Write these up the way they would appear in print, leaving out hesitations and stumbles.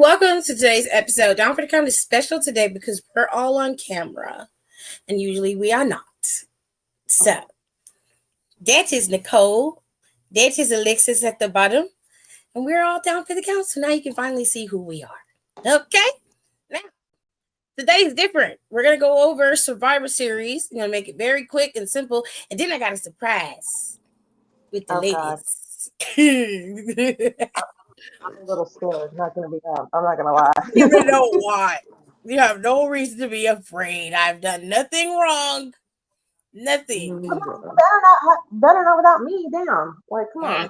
Welcome to today's episode. Don't forget to come to special today because we're all on camera, and usually we are not. So, that is Nicole. That is Alexis at the bottom, and we're all down for the count. So now you can finally see who we are. Okay? Now, today is different. We're going to go over Survivor Series. I'm going to make it very quick and simple. And then I got a surprise with the ladies. I'm a little scared. Not gonna be. I'm not gonna lie. You even know why. You have no reason to be afraid. I've done nothing wrong. Nothing. Better not without me. Damn. Like, come on.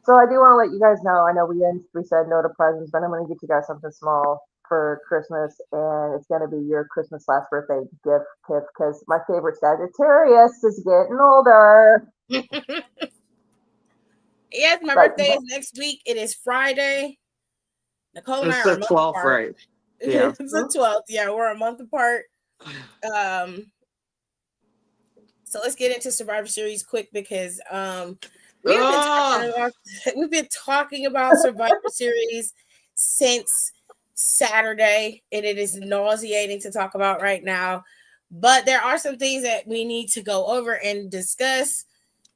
So I do want to let you guys know. I know we said no to presents, but I'm gonna get you guys something small for Christmas, and it's gonna be your Christmas/birthday gift because my favorite Sagittarius is getting older. Yes, my birthday is next week. It is Friday. Nicole and I are a month apart. Right? Yeah, it's the 12th. Yeah, we're a month apart. So let's get into Survivor Series quick because we've been talking about Survivor Series since Saturday, and it is nauseating to talk about right now. But there are some things that we need to go over and discuss.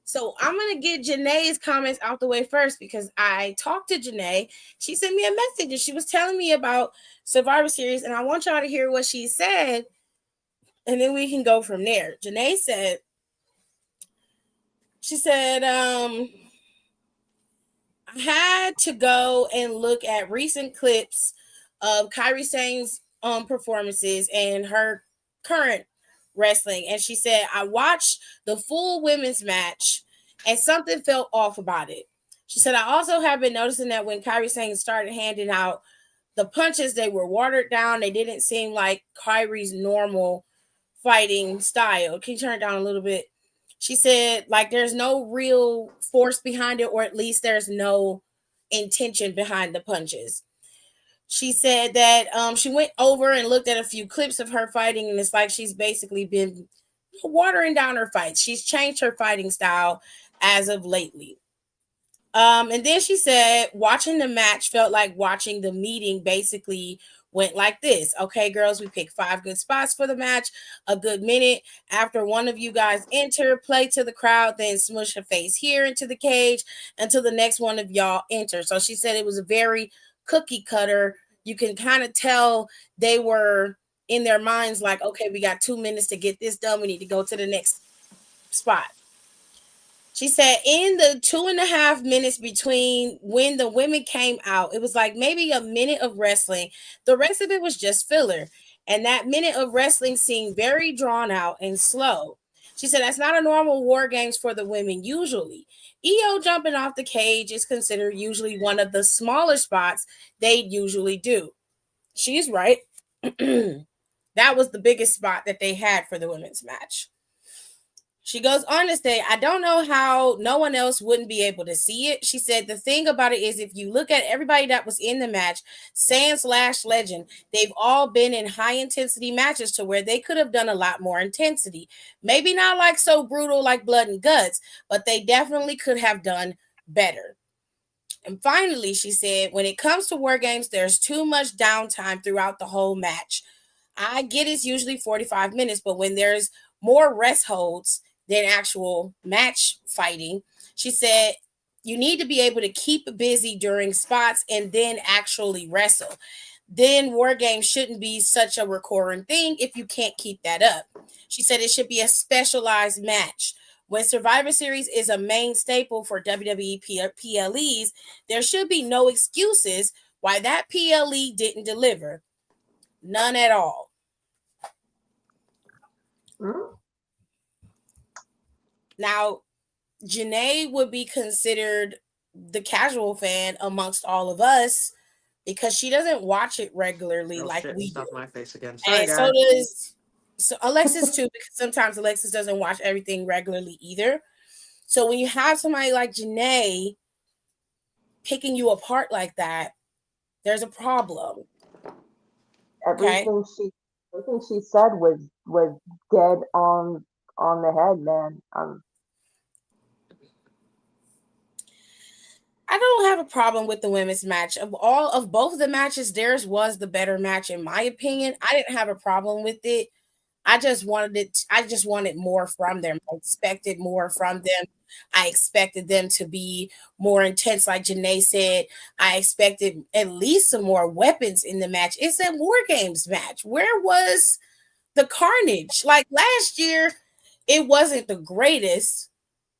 So I'm going to get Janae's comments out the way first because I talked to Janae. She sent me a message and she was telling me about Survivor Series, and I want y'all to hear what she said, and then we can go from there. Janae said, I had to go and look at recent clips of Kairi Sane's performances and her current wrestling. And she said, I watched the full women's match and something felt off about it. She said, I also have been noticing that when Kairi Sane started handing out the punches, they were watered down. They didn't seem like Kairi's normal fighting style. Can you turn it down a little bit? She said, like, there's no real force behind it, or at least there's no intention behind the punches. She said that she went over and looked at a few clips of her fighting, and it's like she's basically been watering down her fights. She's changed her fighting style as of lately. And then she said, watching the match felt like watching the meeting basically went like this. Okay, girls, we picked 5 good spots for the match, a good minute. After one of you guys enter, play to the crowd, then smush your face here into the cage until the next one of y'all enter. So she said it was a very cookie cutter. You can kind of tell they were in their minds like, okay, we got 2 minutes to get this done. We need to go to the next spot. She said in the 2.5 minutes between when the women came out, it was like maybe a minute of wrestling. The rest of it was just filler. And that minute of wrestling seemed very drawn out and slow. She said that's not a normal War Games for the women usually. EO jumping off the cage is considered usually one of the smaller spots they usually do. She's right. That was the biggest spot that they had for the women's match. She goes on to say, I don't know how no one else wouldn't be able to see it. She said, the thing about it is if you look at everybody that was in the match, Sans/Legend, they've all been in high intensity matches to where they could have done a lot more intensity. Maybe not like so brutal like Blood and Guts, but they definitely could have done better. And finally, she said, when it comes to War Games, there's too much downtime throughout the whole match. I get it's usually 45 minutes, but when there's more rest holds than actual match fighting, she said you need to be able to keep busy during spots and then actually wrestle. Then War Games shouldn't be such a recurring thing if you can't keep that up. She said it should be a specialized match. When Survivor Series is a main staple for WWE PLEs, there should be no excuses why that PLE didn't deliver. None at all. Mm-hmm. Now, Janae would be considered the casual fan amongst all of us because she doesn't watch it regularly we do. My face again. Sorry, and guys. So Alexis too, because sometimes Alexis doesn't watch everything regularly either. So when you have somebody like Janae picking you apart like that, there's a problem. Everything she said was dead on the head, man. I don't have a problem with the women's match. Of all of both of the matches, theirs was the better match in my opinion. I didn't have a problem with it. I just wanted more from them. I expected more from them. I expected them to be more intense, like Janae said. I expected at least some more weapons in the match. It's a War Games match. Where was the carnage? Like last year, it wasn't the greatest,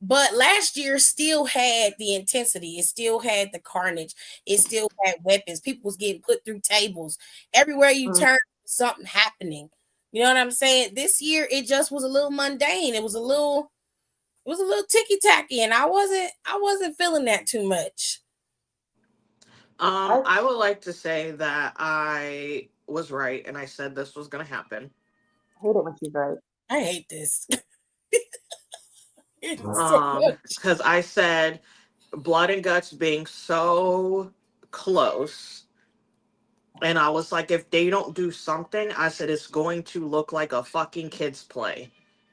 but last year still had the intensity. It still had the carnage. It still had weapons. People was getting put through tables. Everywhere you Mm. turn, something happening. You know what I'm saying? This year it just was a little mundane. It was a little ticky tacky, and I wasn't feeling that too much. I I would like to say that I was right and I said this was going to happen. hate it when she's right. I hate this. It's so much. Because I said blood and guts being so close. And I was like, if they don't do something, I said it's going to look like a fucking kids play.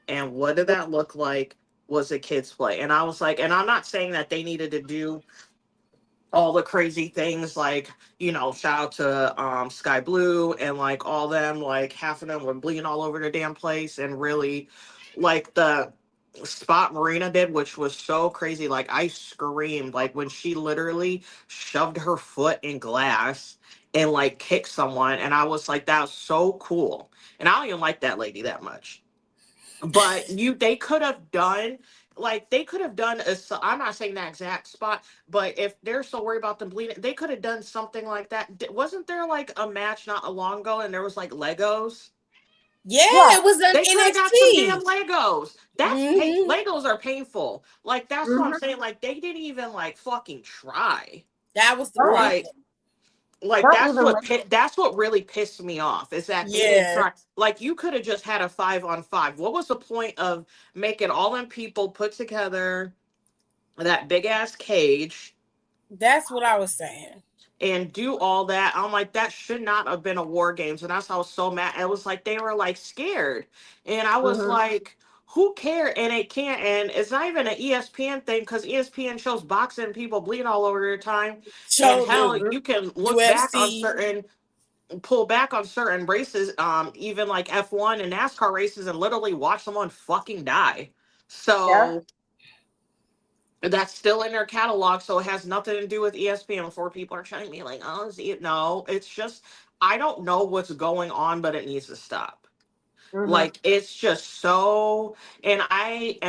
And what did that look like? Was a kids play. And I was like, and I'm not saying that they needed to do all the crazy things, like, shout out to Sky Blue and like all them, like half of them were bleeding all over the damn place, and really like the spot Marina did, which was so crazy. Like I screamed like when she literally shoved her foot in glass and like kicked someone, and I was like, that's so cool. And I don't even like that lady that much, but they could have done, like they could have done I'm not saying that exact spot, but if they're so worried about them bleeding, they could have done something like that. Wasn't there like a match not long ago and there was like Legos? Yeah, Yeah. it was an They could have got some NXT. damn Legos. Hmm. Legos are painful. Like that's what I'm Hmm. saying. Like they didn't even like fucking try. That was the Not, Like problem. not even like, that's what really pissed me off, is that they didn't Yeah, try. Like you could have just had a 5-on-5. What was the point of making all them people put together that big ass cage that's what I was saying. and do all that? I'm like, that should not have been a war games, and that's how I was so mad. It was like they were like scared, and I was hmm like, who cared? And it can't, and it's not even an ESPN thing, because ESPN shows boxing people bleeding all over their time. And Show hell, the hmm you can look back on UFC. certain pull back on certain races, even like F1 and NASCAR races, and literally watch someone fucking die. yeah. So that's still in their catalog. So it has nothing to do with ESPN. Before people are trying to be like, oh, see it. No, it's just, I don't know what's going on, but it needs to stop. Hmm. Like it's just so, and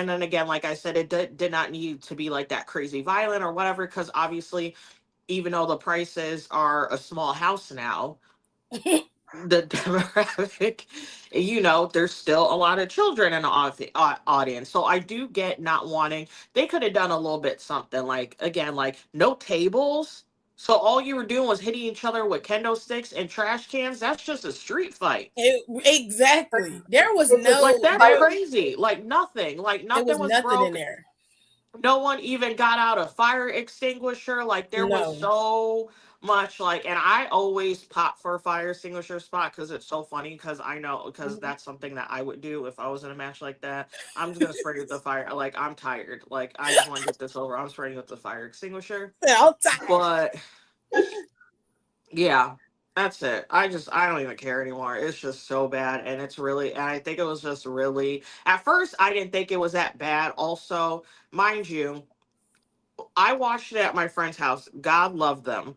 then again, like I said, it did not need to be like that crazy violent or whatever, because obviously, even though the prices are a small house now, the demographic, there's still a lot of children in the audience. So I do get not wanting, they could have done a little bit something, like, again, like no tables. So all you were doing was hitting each other with kendo sticks and trash cans. That's just a street fight. Exactly. There was It's a Like, no that's there. fight. crazy. Like, nothing. Like, There nothing was was nothing in broke. there. No one even got out a fire extinguisher. Like there was No. so much, like, and I always pop for a fire extinguisher spot because it's so funny, because I know, because Hmm. that's something that I would do if I was in a match like that. I'm just gonna spray with the fire. Like I'm tired. Like I just want to get this over. I'm spraying with the fire extinguisher. I'm tired. But yeah, that's it. I don't even care anymore. It's just so bad, and it's really, and I think it was just really, at first I didn't think it was that bad. Also, mind you, I watched it at my friend's house. God love them.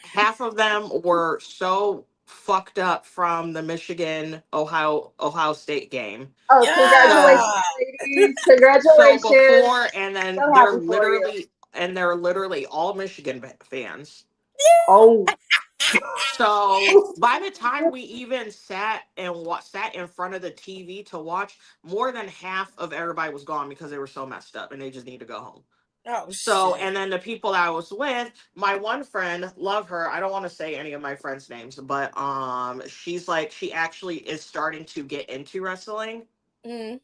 Half of them were so fucked up from the Michigan Ohio State game. Oh, congratulations, So Yeah. ladies! so Congratulations! before, and then So happy for you. they're literally all Michigan fans. Oh, So by the time we even sat and sat in front of the TV to watch, more than half of everybody was gone because they were so messed up and they just need to go home. Oh So, shit. and then the people that I was with, my one friend, love her. I don't want to say any of my friends' names, but she's like, she actually is starting to get into wrestling Mm.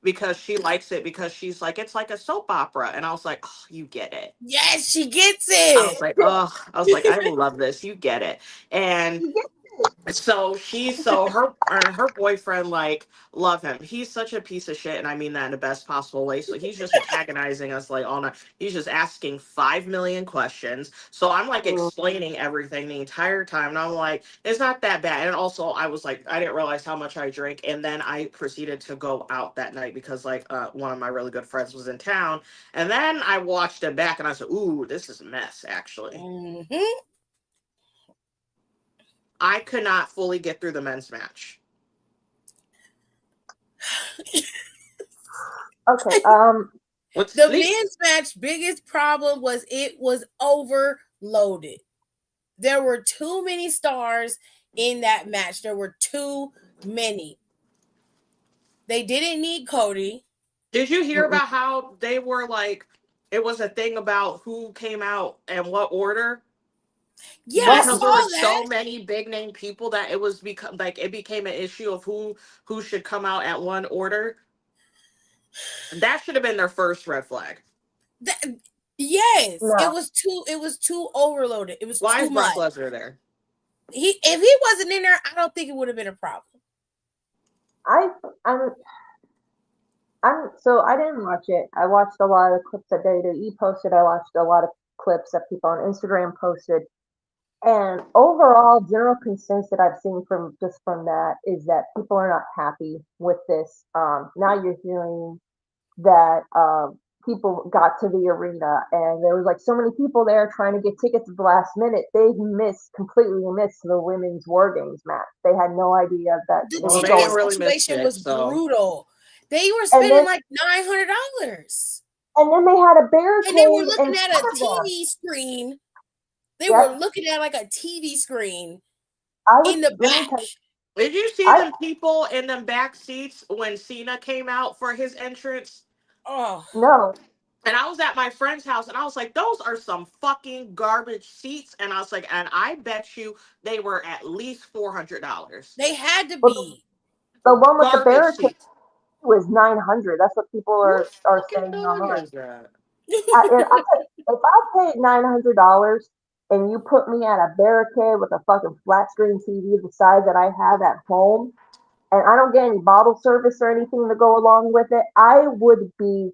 because she likes it, because she's like, it's like a soap opera. And I was like, oh, you get it. Yes, she gets I was it. like, oh, I was like, I love this. You get it. And you get. So her boyfriend, like, love him. He's such a piece of shit, and I mean that in the best possible way. So he's just antagonizing us like all night. He's just asking 5 million questions. So I'm like Mm. explaining everything the entire time, and I'm like, it's not that bad. And also, I was like, I didn't realize how much I drink, and then I proceeded to go out that night because like one of my really good friends was in town, and then I watched it back, and I said, ooh, this is a mess. Actually, Mm-hmm. I could not fully get through the men's match. Okay. What's The sleep? men's match biggest problem was it was overloaded. There were too many stars in that match. There were too many. They didn't need Cody. Did you hear Mm-mm. about how they were like, it was a thing about who came out and what order? Yeah, I What? Because there were saw that. so many big name people that it was become like it became an issue of who should come out at one order. That should have been their first red flag. That yes, No. it was too overloaded. It was Why too is Brock much. Lesnar there? If he wasn't in there, I don't think it would have been a problem. I I'm so I didn't watch it. I watched a lot of clips that WWE posted. I watched a lot of clips that people on Instagram posted. And overall, general consensus that I've seen from that is that people are not happy with this. Now you're hearing that people got to the arena and there was like so many people there trying to get tickets at the last minute. They completely missed the women's War Games match. They had no idea that The it Well, was they ticket didn't going. really miss situation shit, was so brutal. They were And spending then like $900, and then they had a and they were barricade in looking at a front of them. TV screen. They were Yep. looking at like a TV screen I was in the let me tell you, back. did you see I them people in them back seats when Cena came out for his entrance? Oh, no. And I was at my friend's house and I was like, those are some fucking garbage seats. And I was like, and I bet you they were at least $400. they had to But be. the one with the Garbage barricade seats. was 900. That's what people Who are fucking saying dog online. is that? If I paid $900 and you put me at a barricade with a fucking flat screen TV the size that I have at home, and I don't get any bottle service or anything to go along with it, I would be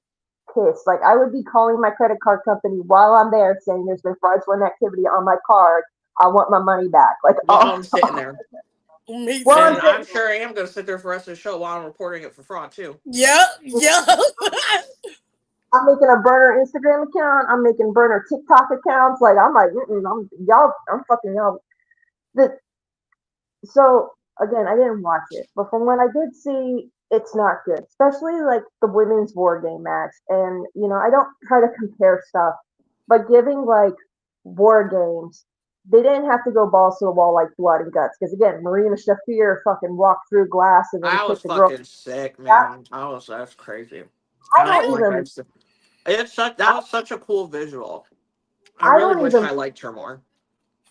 pissed. Like I would be calling my credit card company while I'm there, saying there's been fraudulent activity on my card. I want my money back. Like, While oh, I'm sitting there. Me well, I'm And too. I'm sitting. sure I am going to sit there for the rest of the show while I'm reporting it for fraud, too. Yep, yep. I'm making a burner Instagram account. I'm making burner TikTok accounts. Like I'm like, I'm y'all. I'm fucking y'all. The, so again, I didn't watch it, but from what I did see, it's not good. Especially like the women's war game match. And I don't try to compare stuff, but giving like war games, they didn't have to go balls to the wall like blood and guts. Because again, Marina Shafir fucking walked through glass and then I was kicked the girl. fucking sick, That, man. That's crazy. I I I don't don't don't. like even. that. That I, was such a cool visual. I I really don't wish even. I liked her more.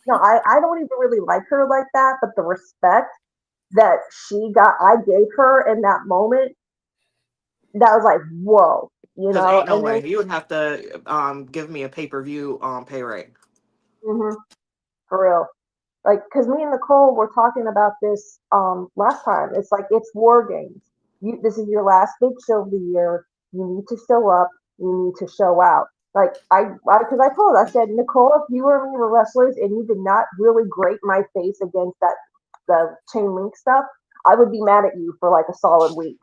No, I don't even really like her like that. But the respect that I gave her in that moment, that was like, whoa, Because ain't no and then way. You would have to give me a pay-per-view pay rate. mhm, for real. Like, because me and Nicole were talking about this last time. It's like it's war games. This is your last big show of the year. You need to show up. You need to show out. Like because I told her, I said, Nicole, if you or me were wrestlers and you did not really grate my face against the chain link stuff, I would be mad at you for like a solid week.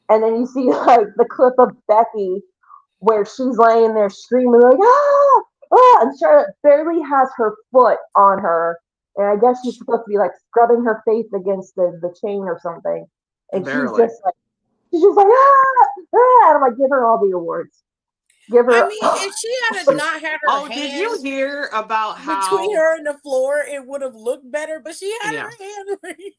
And then you see like the clip of Becky where she's laying there screaming like and Charlotte barely has her foot on her, and I guess she's supposed to be like scrubbing her face against the chain or something, and Barely. she's just like and I'm like, give her all the awards, give I her. mean, if she had not had her Oh, did you hand hear about between how? her and the floor, it would have looked better. But she had Yeah. her hand right.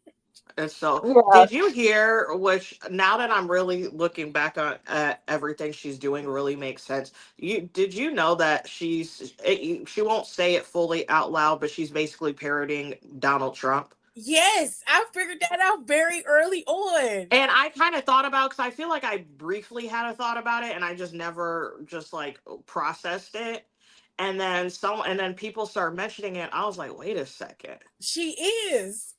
And so, Yeah, did you hear? Which now that I'm really looking back on at everything she's doing, really makes sense. Did you know that she won't say it fully out loud, but she's basically parodying Donald Trump. Yes, I figured that out very early on. And I kind of thought about because I feel like I briefly had a thought about it, and I just never just like processed it. And then people started mentioning it. I was like, wait a second. She is.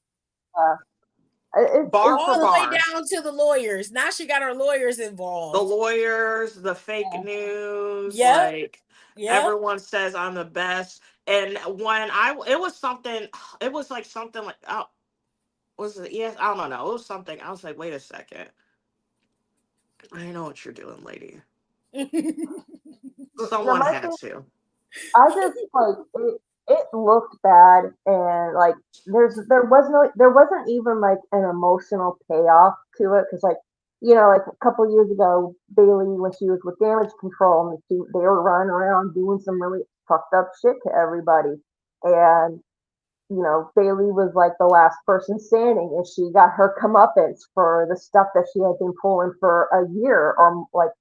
Bar it's for All the way bar. down to the lawyers. Now she got her lawyers The involved. lawyers, the fake news, Yep. like Yep. everyone says I'm the best. And when it was something, it was like something like, oh, was it? Yes, I don't know. It was something. I was like, wait a second. I know what you're doing, lady. Now, Someone my had thing, to. I just like it looked bad, and like there wasn't even like an emotional payoff to it because like like a couple years ago Bailey when she was with Damage Control and they were running around doing some really fucked up shit to everybody, and Bailey was like the last person standing, and she got her comeuppance for the stuff that she had been pulling for a year or like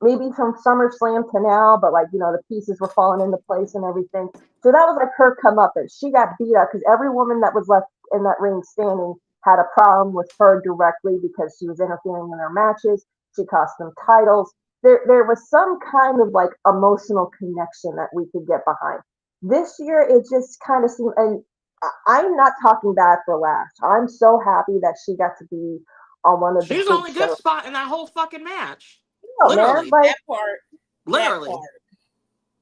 maybe from SummerSlam to now, but like the pieces were falling into place and everything. So that was like her comeuppance. She got beat up because every woman that was left in that ring standing had a problem with her directly because she was interfering in their matches. She cost them titles. There was some kind of like emotional connection that we could get behind. This year, it just kind of seemed, and I'm not talking bad for Lash. I'm so happy that she got to be on one of the She's the big only good shows. spot in that whole fucking match. Oh man, Literally. like That part. That Literally. part.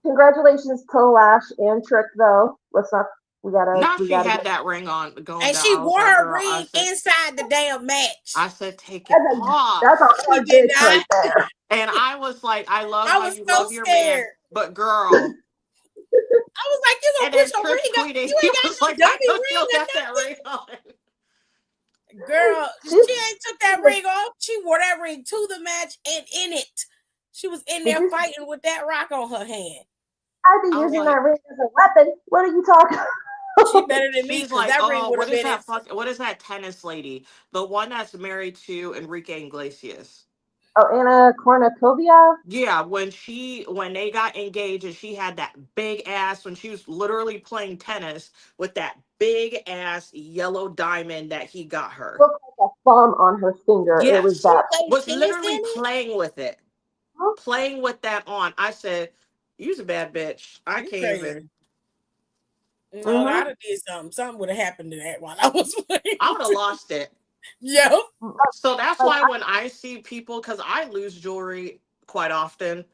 congratulations to Lash and Trick though. Let's not we Now gotta she had get that ring on going And down. she I was wore like, her girl, ring inside the damn match. I said, take it that's a off. She hard did bitch not. right there. And I was like, I love I how was you so love your man, scared. but girl. I was like, you And gonna then put your Trish ring up? tweeted, You he ain't was got like, no I know dummy she'll ring or got that ring on. nothing. Girl, she She's ain't took that ring off. She wore that ring to the match and in it. She was in there she's fighting with that rock on her hand. I'd be I was using like, that ring as a weapon. What are you talking She better than me she's because like, that ring oh, would have been in. what is that tennis lady? The one that's married to Enrique Iglesias. Oh, Anna Kournikova? Yeah, when they got engaged and she had that big ass when she was literally playing tennis with that big ass yellow diamond that he got her. Looked like a thumb on her finger. It was Yes. She that. played Was tennis literally in it. playing with it. Huh? Playing with that on. I said, you's a bad bitch. I You can't crazy. even. No, Mm-hmm. I'd have did something. Something would have happened to that while I was playing. I would have lost it. Yep. So that's Like why when I see people, because I lose jewelry quite often.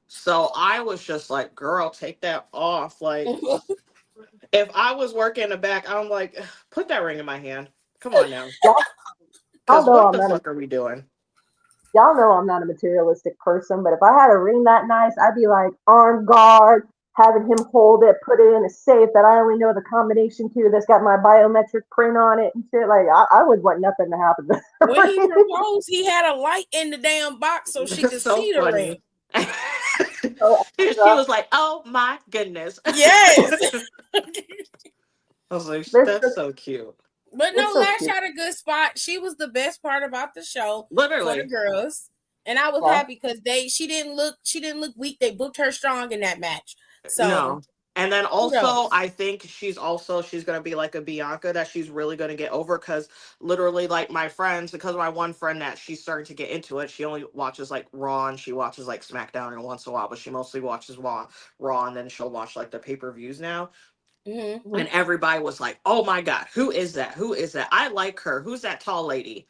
So I was just like, girl, take that off. Like, if I was working in the back, I'm like, put that ring in my hand. Come on now. y'all Because know what I'm the not a fuck are we doing? y'all know I'm not a materialistic person, but if I had a ring that nice, I'd be like on guard, having him hold it, put it in a safe that I only know the combination to that's got my biometric print on it and shit. Like I would want nothing to happen to the When he ring. proposed, he had a light in the damn box so she It's could so see the ring. funny. So She extra. was like, oh my goodness. Yes. I was like, This that's is so cute. But no, it's so Lash cute. had a good spot. She was the best part about the show for the Literally. girls. And I was Yeah. happy because she didn't look weak. They booked her strong in that match. So No. And then kudos. also, I think she's going to be like a Bianca that she's really going to get over because literally, like my friends, because my one friend that she's starting to get into it, she only watches like Raw and she watches like SmackDown every once in a while, but she mostly watches Raw and then she'll watch like the pay-per-views now. Mm-hmm. And everybody was like, oh my God, who is that? Who is that? I like her. Who's that tall lady?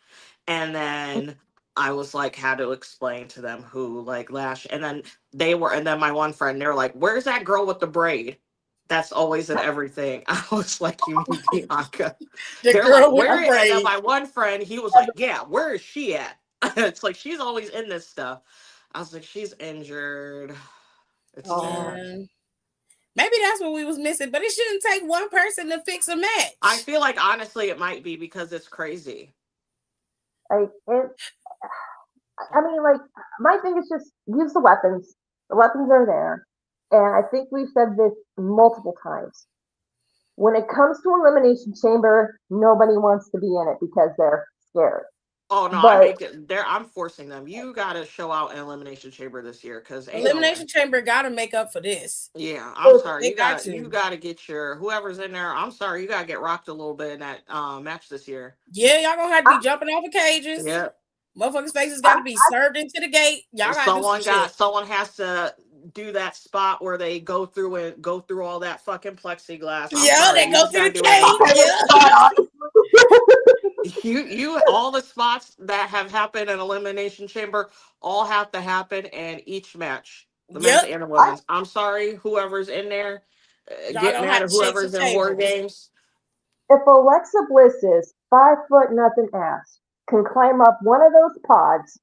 And then I was like, had to explain to them who like Lash. And then and then my one friend, they were like, where's that girl with the braid? That's always in everything. I was like, you mean Bianca? The They're girl like, with where? the And then braid. my one friend, he was like, yeah, where is she at? It's like, she's always in this stuff. I was like, she's injured. It's too Oh. much. Yeah. Maybe that's what we was missing, but it shouldn't take one person to fix a match. I feel like honestly it might be because it's crazy. Like it. I mean, like my thing is just use the weapons. The weapons are there, and I think we've said this multiple times. When it comes to Elimination Chamber, nobody wants to be in it because they're scared. Oh no, But I'm forcing them. You gotta show out an Elimination Chamber this year because ain't no way. Elimination Chamber got to make up for this. Yeah, I'm sorry. They got to. You gotta get your whoever's in there. I'm sorry, you gotta get rocked a little bit in that match this year. Yeah, y'all gonna have to be jumping off of cages. Yeah, Motherfuckers' faces got to be served into the gate. Y'all got to do some shit. someone has to do that spot where they go through all that fucking plexiglass. I'm Yeah, sorry, they you go just through gotta the do it cage. again. Yeah. You all the spots that have happened in Elimination Chamber all have to happen in each match, the men's Yep. and the I, women's. I'm sorry, whoever's in there, Y'all get don't mad have at to shake some whoever's in War tables. Games. if Alexa Bliss's 5 foot nothing ass can climb up one of those pods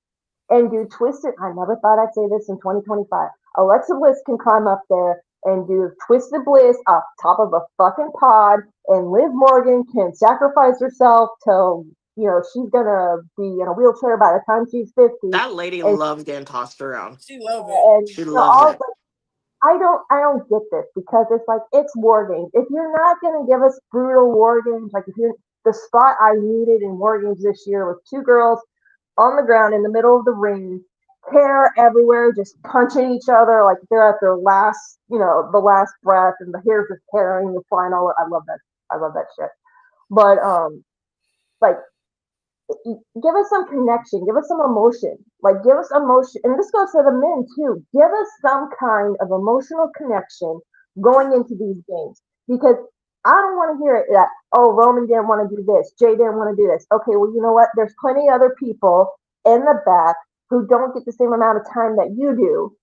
and do twisted, I never thought I'd say this in 2025. Alexa Bliss can climb up there and do twisted bliss off top of a fucking pod, and Liv Morgan can sacrifice herself till she's gonna be in a wheelchair by the time she's 50, That lady and loves getting tossed around. She love it. She loves all it. I don't get this because it's like it's war games. If you're not gonna give us brutal war games, like if you're the spot I needed in war games this year was two girls on the ground in the middle of the ring, hair everywhere, just punching each other like they're at their last, the last breath, and the hair's just tearing and flying all. I love that. I love that shit. But like give us some connection, give us some emotion, like give us emotion, and this goes to the men too. Give us some kind of emotional connection going into these games because I don't want to hear it that Roman didn't want to do this, Jay didn't want to do this. Okay, well you know what? There's plenty of other people in the back who don't get the same amount of time that you do,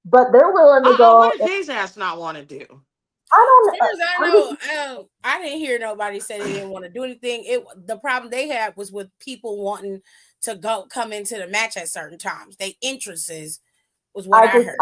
but they're willing to go. What did Jay's ass not want to do? I As don't. far as I know, I didn't hear nobody say they didn't want to do anything. The problem they had was with people wanting to come into the match at certain times. They interests was what I heard.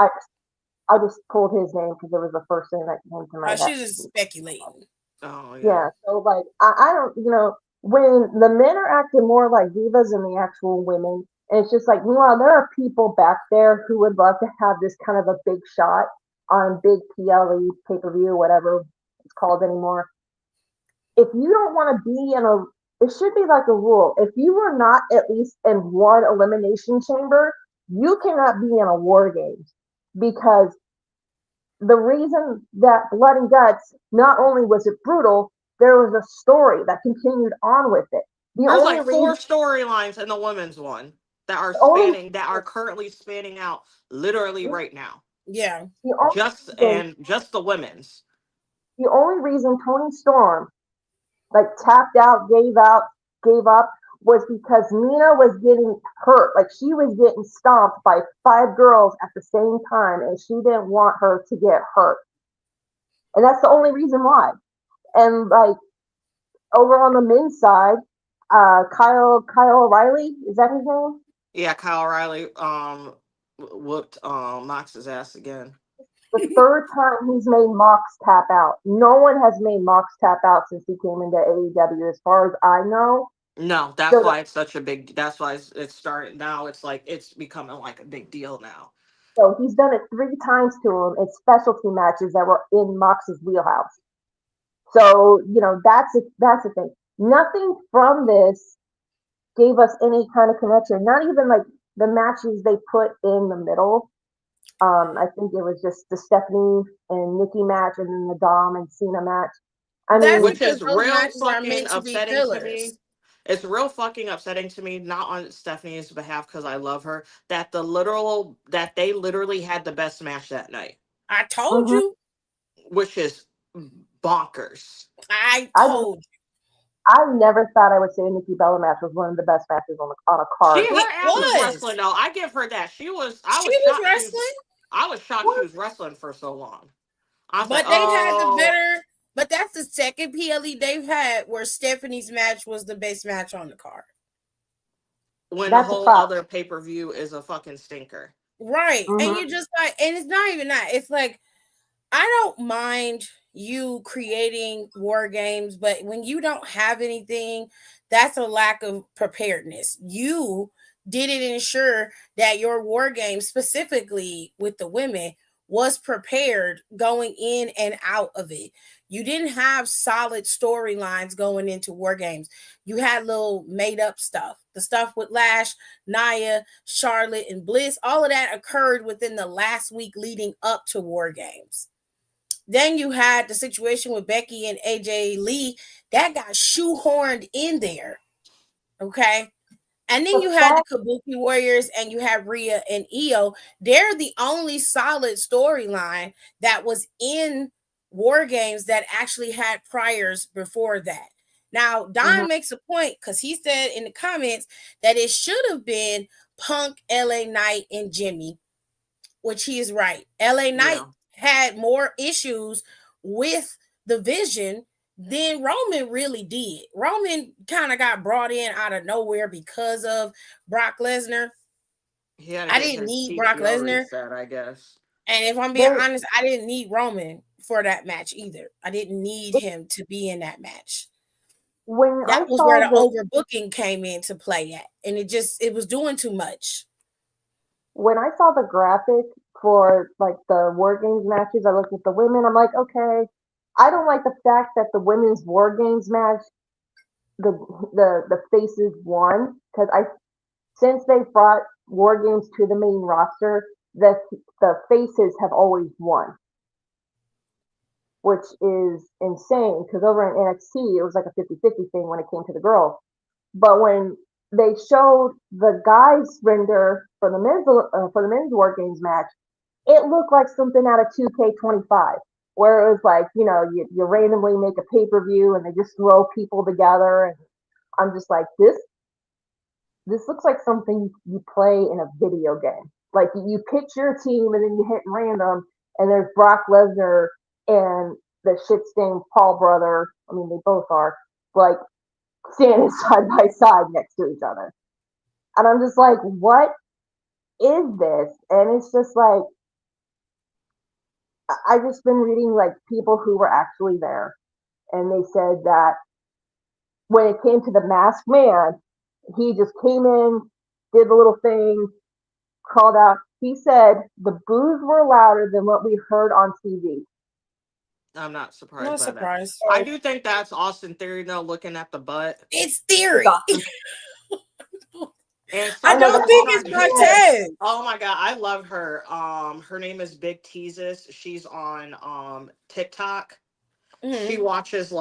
I just pulled his name because it was the first thing that came to my head. She's just speculating. Oh Yeah. So like I don't when the men are acting more like divas than the actual women, and it's just like meanwhile there are people back there who would love to have this kind of a big shot on big PLE pay-per-view, whatever it's called anymore. If you don't want to be in it should be like a rule. If you are not at least in one elimination chamber, you cannot be in a war games because the reason that Blood and Guts, not only was it brutal, there was a story that continued on with it. There's like 4 storylines in the women's one that are currently spanning out literally right now. Yeah. Just the women's. The only reason Toni Storm like tapped out, gave up was because Nina was getting hurt. Like she was getting stomped by 5 girls at the same time, and she didn't want her to get hurt. And that's the only reason why. And like over on the men's side, Kyle O'Reilly, is that his name? Yeah, Kyle O'Reilly whooped Mox's ass again. The third time he's made Mox tap out. No one has made Mox tap out since he came into AEW, as far as I know. No, that's why it's such a big. That's why it's starting now. It's like it's becoming like a big deal now. So he's done it 3 times to him in specialty matches that were in Mox's wheelhouse. So that's the thing. Nothing from this gave us any kind of connection. Not even like the matches they put in the middle. I think it was just the Stephanie and Nikki match, and then the Dom and Cena match. Which is real fucking upsetting to me. It's real fucking upsetting to me, not on Stephanie's behalf because I love her, that they literally had the best match that night. I told you. Which is bonkers. I told you. I never thought I would say Nikki Bella match was one of the best matches on a card. Her ass was wrestling though. I give her that. She was wrestling. I was shocked she was wrestling for so long. Had the better. But that's the second PLE they've had where Stephanie's match was the best match on the card. When the whole other pay-per-view is a fucking stinker. Right. And you just like, and it's not even that. It's like, I don't mind you creating war games, but when you don't have anything, that's a lack of preparedness. You didn't ensure that your war game, specifically with the women, was prepared going in and out of it. You didn't have solid storylines going into war games. You had little made up stuff. The stuff with Lash, Nia, Charlotte, and Bliss, all of that occurred within the last week leading up to war games. Then you had the situation with Becky and AJ Lee that got shoehorned in there. Okay. And then The you had the fact, Kabuki Warriors and you have Rhea and Io. They're the only solid storyline that was in War Games that actually had priors before that. Now, mhm. Don makes a point because he said in the comments that it should have been Punk, LA Knight, and Jimmy, which he is right. LA Knight Yeah. had more issues with the vision than Roman really did. Roman kind of got brought in out of nowhere because of Brock Lesnar. He had to I get didn't his need Brock PTO Lesnar. reset, I guess. And if I'm being they honest, I didn't need Roman for that match either. I didn't need him to be in that match. when That I was where saw the the overbooking came into play at. And it was doing too much. when I saw the graphic for like the War Games matches, I looked at the women. I'm like, okay, I don't like the fact that the women's War Games match, the the faces won because I since they brought War Games to the main roster, the faces have always won, which is insane because over in NXT, it was like a 50-50 thing when it came to the girls. But when they showed the guys render for the men's War Games match, it looked like something out of 2K25, where it was like, you randomly make a pay-per-view and they just throw people together. And I'm just like, this looks like something you play in a video game. Like you pick your team and then you hit random, and there's Brock Lesnar and the shit stained Paul brother. I mean, they both are like standing side by side next to each other. And I'm just like, what is this? And it's just like, I just been reading like people who were actually there, and they said that when it came to the masked man, he just came in, did the little thing, called out. He said the boos were louder than what we heard on TV. I'm not I'm surprised not by that. surprised. I And do think that's Austin Theory, though, looking at the butt. It's it's theory. awesome. And I I know something don't that's that's think Austin it's not good. Theory. Montez. Oh my god, I love her. Her name is Big Teases. She's on TikTok. Mhm. She watches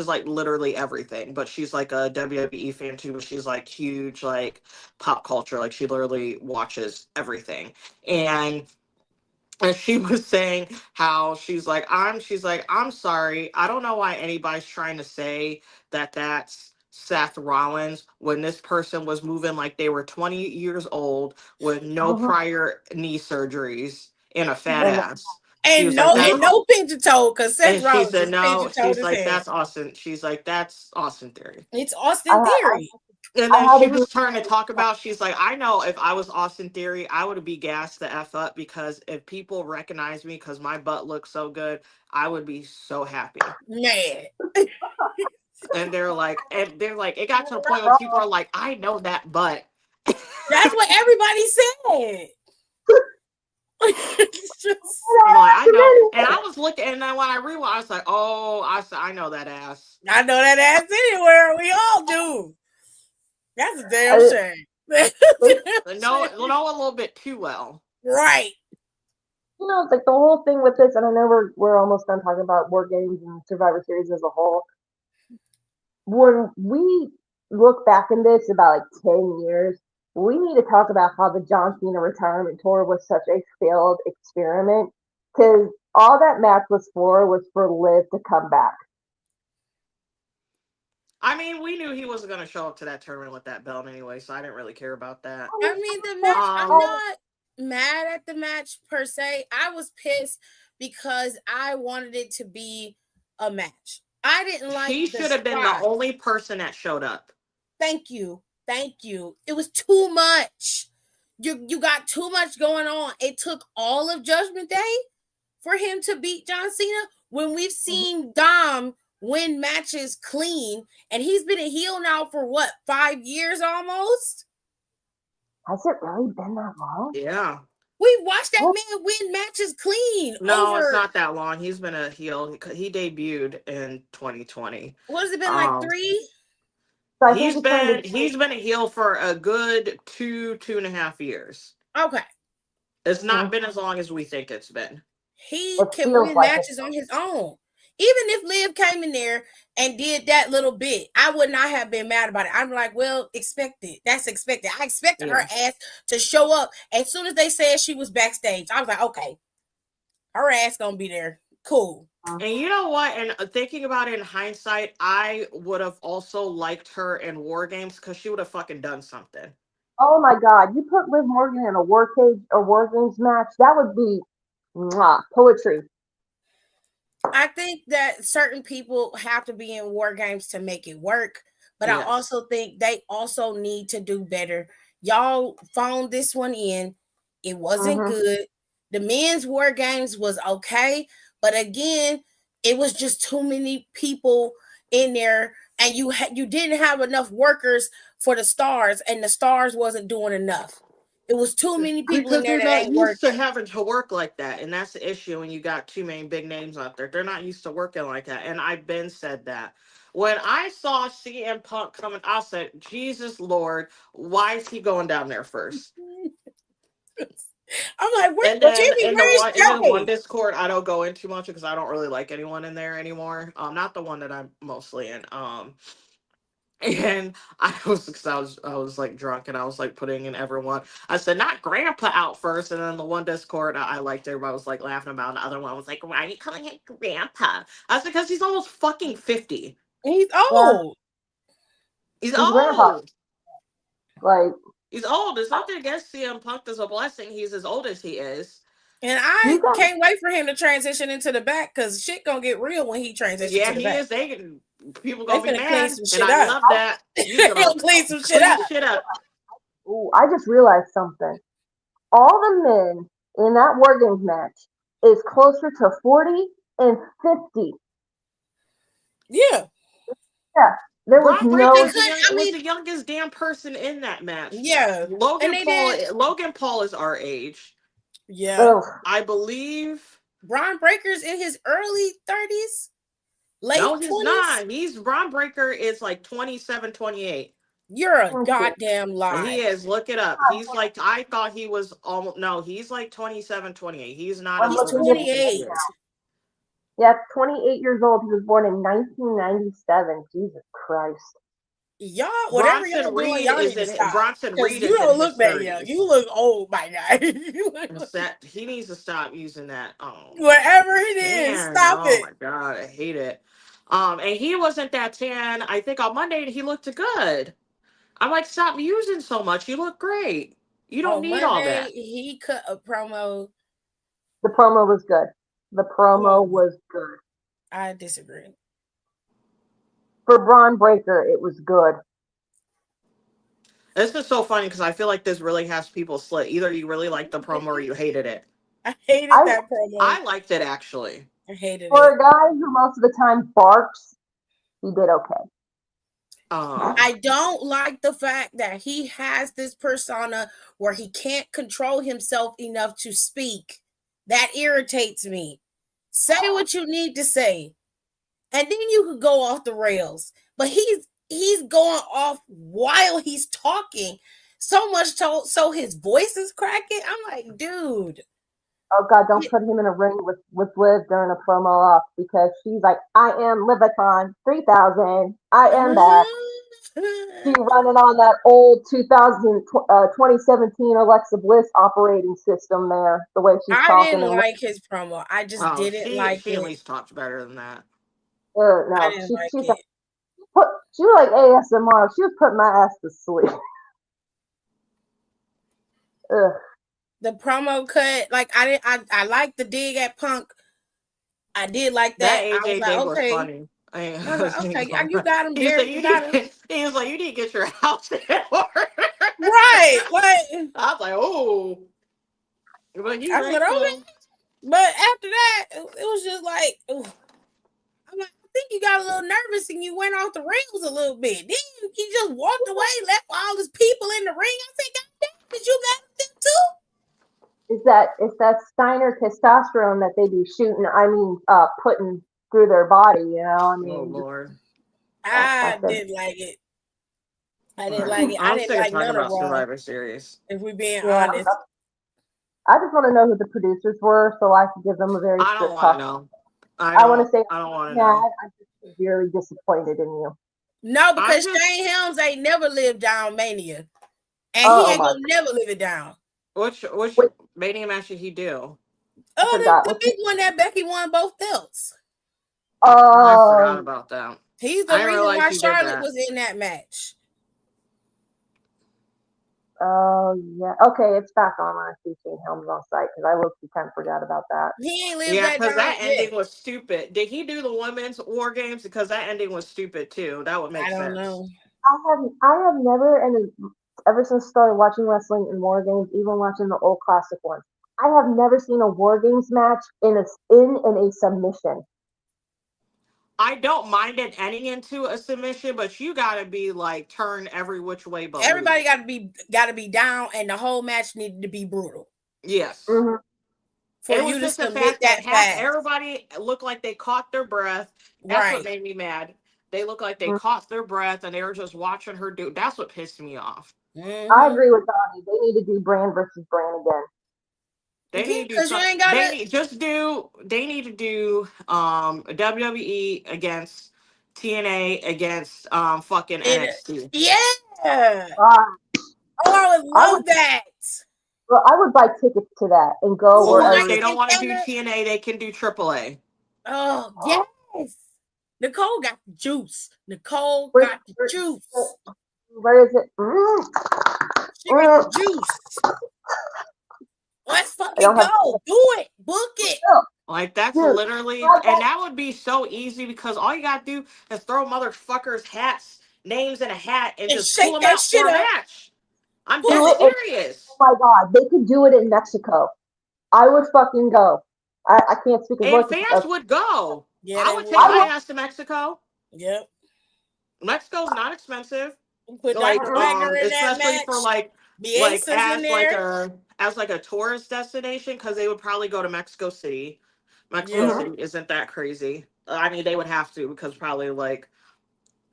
like literally everything, but she's like a WWE fan too. But she's like huge like pop culture. Like she literally watches everything. And she was saying how she's like, I'm sorry. I don't know why anybody's trying to say that that's Seth Rollins when this person was moving like they were 20 years old with no Mhm. prior knee surgeries and a fat And ass. She was like, and that's, And no pincher toe, because Seth and she Rollins said, is pincher no, toed she's as like, hell. that's Austin. She's like, that's Austin Theory. It's I, Austin I, Theory. And I then had she to do was trying to talk about, she's like, I know if I was Austin Theory, I would be gassed the F up because if people recognize me because my butt looks so good, I would be so happy. Man. And they're like, it got to the point where people are like, I know that butt. That's what everybody said. It's just, I'm like, I know. And I was looking, and then when I realized, I was like, oh, I know that ass. I know that ass anywhere. We all do. That's a damn I, shame. That's a it, damn Know shame. a little bit too well. Right. it's like the whole thing with this, and I know we're almost done talking about War Games and Survivor Series as a whole. When we look back in this about like 10 years, we need to talk about how the John Cena retirement tour was such a failed experiment because all that match was for Liv to come back. I mean, we knew he wasn't going to show up to that tournament with that belt anyway, so I didn't really care about that. I mean, the match, I'm Um, not mad at the match per se. I was pissed because I wanted it to be a match. I didn't like he the should have been the spot. only person that showed up. Thank you. Thank you. It was too much. You got too much going on. It took all of Judgment Day for him to beat John Cena when we've seen Dom win matches clean, and he's been a heel now for what, 5 years almost? Has it really been that long? Yeah. We watched that What? man win matches clean No, it's over, not that long. He's been a heel. He debuted in 2020. what has it been, like Um, 3? So I think he's been a heel for a good 2.5 years. Okay. It's not been as long as we think it's been. He it can feels win like it. matches on his own. if Liv came in there and did that little bit, I would not have been mad about it. I'm like, well, expected. That's expected. I expected her ass to show up as soon as they said she was backstage. I was like, okay, her ass gonna be there. Cool. And you know what? And thinking about it in hindsight, I would have also liked her in War Games because she would have fucking done something. Oh my God! You put Liv Morgan in a War Games match, that would be poetry. I think that certain people have to be in War Games to make it work, but Yes. I also think they also need to do better. Y'all phoned this one in. It wasn't good. The men's War Games was okay, but again, it was just too many people in there, and you didn't have enough workers for the stars, and the stars wasn't doing enough. It was too many people Because in there they're that not ain't used to working. having to work like that. And that's the issue when you got too many big names out there. They're not used to working like that. And I've been said that. When I saw CM Punk coming, I said, Jesus Lord, why is he going down there first? I'm like, And then Jimmy, in where's the one Joey? Discord, I don't go in too much because I don't really like anyone in there anymore. Not the one that I'm mostly in. And I was like drunk and I was like putting in everyone. I said, not Grandpa out first. And then the one Discord I liked, everybody was like laughing about. And the other one was like, why are you calling him Grandpa? I said, because he's almost fucking 50. He's old. He's He's grandpa. old. Like, He's old. There's nothing against CM Punk. There's a blessing. He's as old as he is. And I can't wait for him to transition into the back because shit gonna get real when he transitions to the back. Yeah, he is. People gonna be mad, and I love that. He's gonna clean some shit up. Ooh, I just realized something. All the men in that War Games match is closer to 40 and 50. Yeah. Yeah. There was Bron no. Breakker was the youngest damn person in that match. Yeah. Logan Paul is our age. Yeah. I believe Bron Breakker's in his early 30s. Late no, he's 20s? not. Bron Breakker is like 27, 28. You're a goddamn liar. He is. Look it up. He's like, I thought he was almost, no, he's like 27, 28. He's not. He's 28. Yeah, 28 years old. He was born in 1997. Jesus Christ. Y'all, whatever y'all doing, y'all need to stop. Bronson Reed you don't look that young. You look old, my guy. He needs to stop using that. Whatever it is, stop it. Oh my God, I hate it. And he wasn't that tan. I think on Monday he looked good. I'm like, stop using so much. You look great. You don't need all that. He cut a promo. The promo was good. Was good. I disagree. For Bron Breakker, it was good. This is so funny because I feel like this really has people split. Either you really liked the promo or you hated it. I hated that promo. I liked it, actually. I hated it. For a guy who most of the time barks, he did okay. I don't like the fact that he has this persona where he can't control himself enough to speak. That irritates me. Say what you need to say, and then you could go off the rails. But he's going off while he's talking, so much so his voice is cracking. I'm like, dude. Oh God, don't put him in a ring with Liv during a promo off because she's like, I am Livaton 3000. I am that. She's running on that old 2017 Alexa Bliss operating system there. The way she's talking. I didn't like his promo. I just didn't like it. She at least talked better than that. No, I didn't like it. She was like ASMR. She was putting my ass to sleep. Ugh. The promo cut, like I like the dig at Punk. I did like that. That AJ thing was funny. Okay, you got him there. He was like, you need to get your house in order. Right. Like, I was like, oh. But I said, okay. But after that, it was just like, ooh. I'm like, I think you got a little nervous and you went off the rails a little bit. Then he just walked away, left all his people in the ring. I said, God damn, did you let them too? It's that Steiner testosterone that they be shooting. Putting through their body. You know. I mean, oh Lord. I didn't like it. I didn't like it. I didn't like none of Survivor Series. If we're being honest. I just want to know who the producers were so I could give them a very. I don't want to know. I want to say I don't want to mad. know. I'm just severely disappointed in you. No, I because just Shane Helms ain't never lived down Mania. And he Oh ain't my! gonna never live it down. which Wait, Mania match did he do? I Oh, forgot. the big one that Becky won both belts. I forgot Um. about that. He's the I didn't reason realize why he did Charlotte that. was in that match. Oh yeah. Okay, it's back on. I see Shane Helms on site because I looked. Kind of forgot about that. He ain't lived Yeah, that because down that yet. ending was stupid. Did he do the women's war games? Because that ending was stupid too. That would make I don't sense. know. I have never, and ever since started watching wrestling and war games, even watching the old classic ones, I have never seen a war games match in a submission. I don't mind it ending into a submission, but you gotta be like turn every which way but Everybody loose. gotta be down, and the whole match needed to be brutal Yes. Hmm. for It you was to just the submit fact that that half fast. everybody looked like they caught their breath. That's what Right. made me mad. They looked like they caught their breath and they were just watching her do. That's what pissed me off. I Mm-hmm. agree with Donnie. They need to do brand versus brand again. They Yeah, need to do because you some. ain't They gotta. need just do. They need to do WWE against TNA against fucking It, NXT. yeah. Uh, Oh, I would I would, love that. well, I would buy tickets to that and go Ooh, Or if wherever. they Mike don't and want to do Tanner. TNA, they can do AAA. Oh, yes. Nicole got the juice. Nicole Where, got the where, juice. where is it? She got the Mm. juice. Let's I fucking don't have. go. Do it. Book it. Like that's Dude, literally, I and that would be so easy because all you gotta do is throw motherfuckers' hats, names in a hat, and And just pull shake them that out for shit a up. match. I'm Pull dead do it. it. serious. Oh my god, they could do it in Mexico. I would fucking go. I can't speak as And much as fans would go. Yeah, I they would take I would. my would. ass to Mexico. Yep. Mexico's not expensive. Put Diamond Swagger in that Especially for match. The like Aces in there. as like a tourist destination, because they would probably go to Mexico City. Mexico Yeah. Mhm. City isn't that crazy. I mean, they would have to because probably like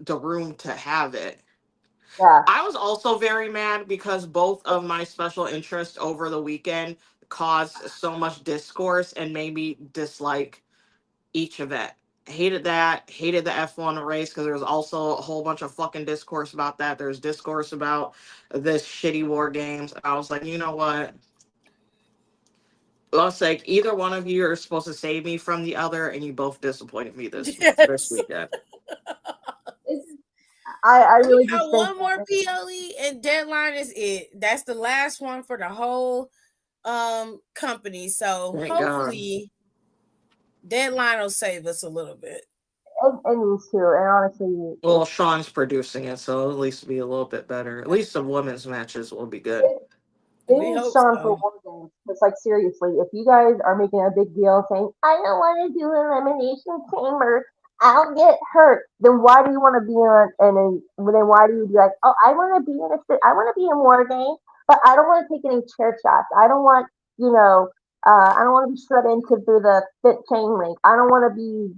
the room to have it. Yeah. I was also very mad because both of my special interests over the weekend caused so much discourse and made me dislike each event. Hated that. Hated the F1 race because there was also a whole bunch of fucking discourse about that. There's discourse about this shitty war games. I was like, you know what? Well, it's like either one of you are supposed to save me from the other, and you both disappointed me this Yes. weekend. It's, I We really got just think one more that. PLE and deadline is it. That's the last one for the whole company. So Thank God. hopefully deadline will save us a little bit. It needs to, and honestly, Well, Sean's producing it, so at least be a little bit better. At least the women's matches will be good. it, they We need hope Sean for so. war games. It's like seriously, if you guys are making a big deal saying I don't want to do elimination chamber, I'll get hurt. Then why do you want to be on? And then why do you be like, oh, I want to be in I want to be in war game, but I don't want to take any chair shots. I don't want, you know, I don't want to be shred into through the fit chain link. I don't want to be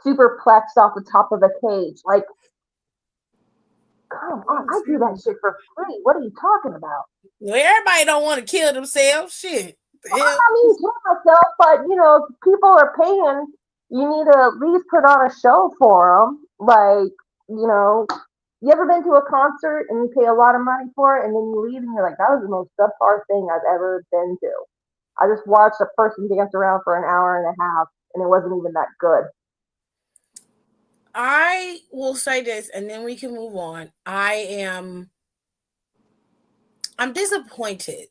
superplexed off the top of a cage. Like, come on, I do that shit for free. What are you talking about? Well, everybody don't want to kill themselves. Shit. Well, Hell. I mean, kill myself, but if people are paying, you need to at least put on a show for them. Like, you ever been to a concert and you pay a lot of money for it, and then you leave and you're like, that was the most subpar thing I've ever been to. I just watched a person dance around for an hour and a half, and it wasn't even that good. I will say this, and then we can move on. I'm disappointed.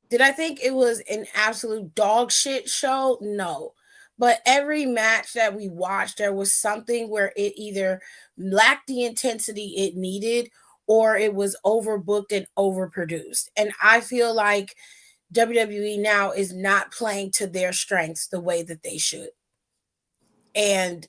Did I think it was an absolute dog shit show? No. But every match that we watched, there was something where it either lacked the intensity it needed or it was overbooked and overproduced. And I feel like WWE now is not playing to their strengths the way that they should. And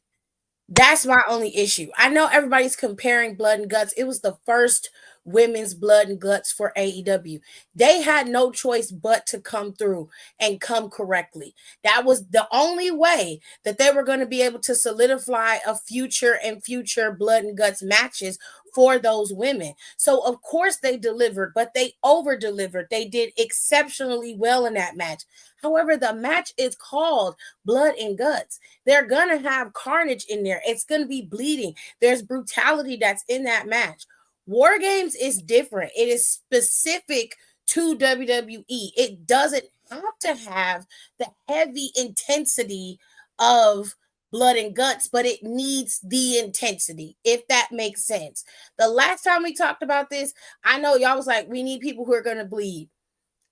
that's my only issue. I know everybody's comparing Blood and Guts. It was the first women's blood and guts for AEW. They had no choice but to come through and come correctly. That was the only way that they were going to be able to solidify a future blood and guts matches for those women. So of course they delivered, but they over delivered. They did exceptionally well in that match. However, the match is called Blood and Guts. They're going to have carnage in there. It's going to be bleeding. There's brutality that's in that match. War Games is different. It is specific to WWE. It doesn't have to have the heavy intensity of Blood and Guts, but it needs the intensity, if that makes sense. The last time we talked about this, I know y'all was like, we need people who are going to bleed.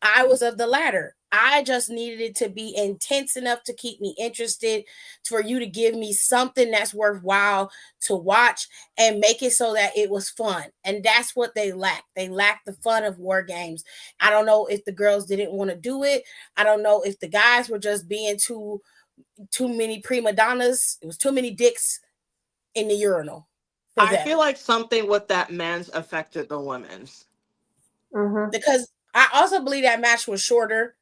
I was of the latter. I just needed it to be intense enough to keep me interested, for you to give me something that's worthwhile to watch and make it so that it was fun. And that's what they lacked. They lacked the fun of War Games. I don't know if the girls didn't want to do it. I don't know if the guys were just being too many prima donnas. It was too many dicks in the urinal. I feel like something with that men's affected the women's. Mm-hmm. Because I also believe that match was shorter.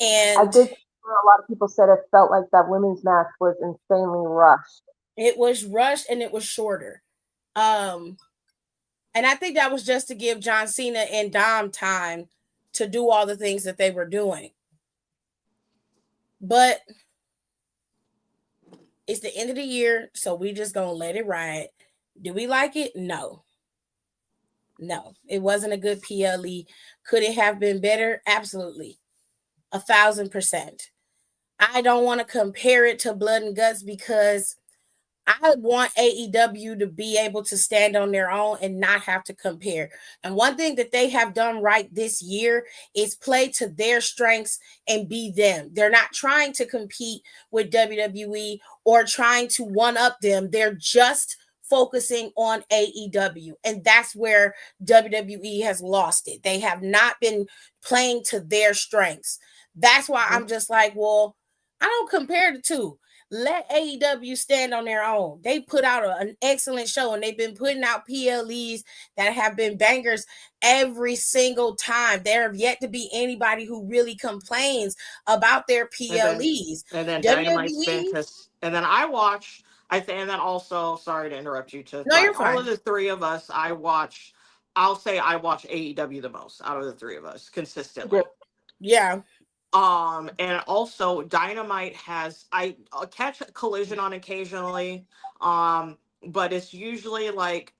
And I did. A lot of people said it felt like that women's match was insanely rushed. It was rushed and it was shorter. And I think that was just to give John Cena and Dom time to do all the things that they were doing. But it's the end of the year, so we just gonna let it ride. Do we like it? No. No, it wasn't a good PLE. Could it have been better? Absolutely. 1,000%. I don't want to compare it to Blood and Guts because I want AEW to be able to stand on their own and not have to compare. And one thing that they have done right this year is play to their strengths and be them. They're not trying to compete with WWE or trying to one up them. They're just focusing on AEW. And that's where WWE has lost it. They have not been playing to their strengths. That's why I'm just like, well, I don't compare the two. Let AEW stand on their own. They put out an excellent show, and they've been putting out PLEs that have been bangers every single time. There have yet to be anybody who really complains about their PLEs. And then Dynamite's been, and then I watched, and then also, sorry to interrupt you, no, you're fine. All of the three of us, I'll say I watch AEW the most out of the three of us consistently. Yeah. And also Dynamite has, I catch Collision on occasionally, but it's usually like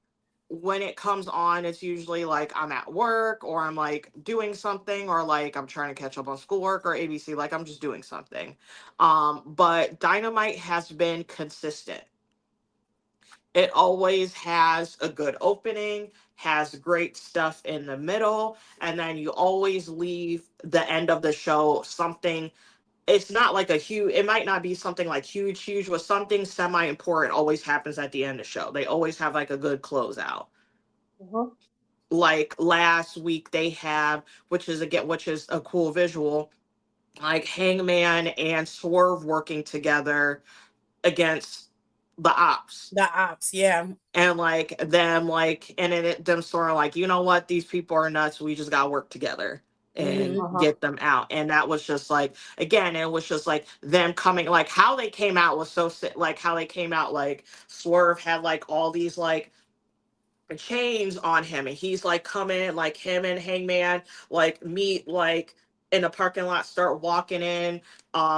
when it comes on, it's usually like I'm at work or I'm like doing something or like I'm trying to catch up on schoolwork or ABC, like I'm just doing something. But Dynamite has been consistent. It always has a good opening, has great stuff in the middle, and then you always leave the end of the show something. It's not like a huge, it might not be something like huge, but something semi-important always happens at the end of the show. They always have like a good closeout. Mm-hmm. Like last week they have, which is a cool visual, like Hangman and Swerve working together against the ops. Yeah. And like them, like, and them sort of like, you know what, these people are nuts, we just gotta work together and get them out. And that was just like, again, it was just like them coming, like how they came out was so sick. Like how they came out, like Swerve had like all these like chains on him, and he's like coming, like him and Hangman like meet like in the parking lot, start walking in.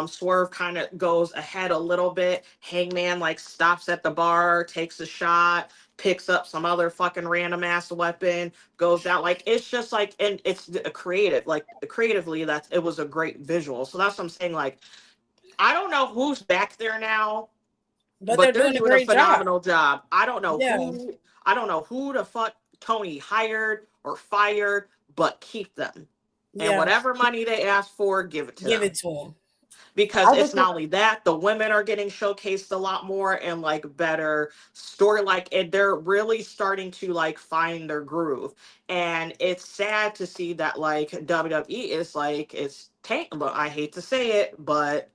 Swerve kind of goes ahead a little bit. Hangman like stops at the bar, takes a shot, picks up some other fucking random ass weapon, goes out. Like it's just like, and it's a creative, like creatively, it was a great visual. So that's what I'm saying. Like I don't know who's back there now, but they're doing a great phenomenal job. I don't know who the fuck Tony hired or fired, but keep them. And whatever money they ask for, give it to them. Because it's not only that, the women are getting showcased a lot more and like better story. Like they're really starting to like find their groove. And it's sad to see that like WWE is like, it's tank. But I hate to say it, but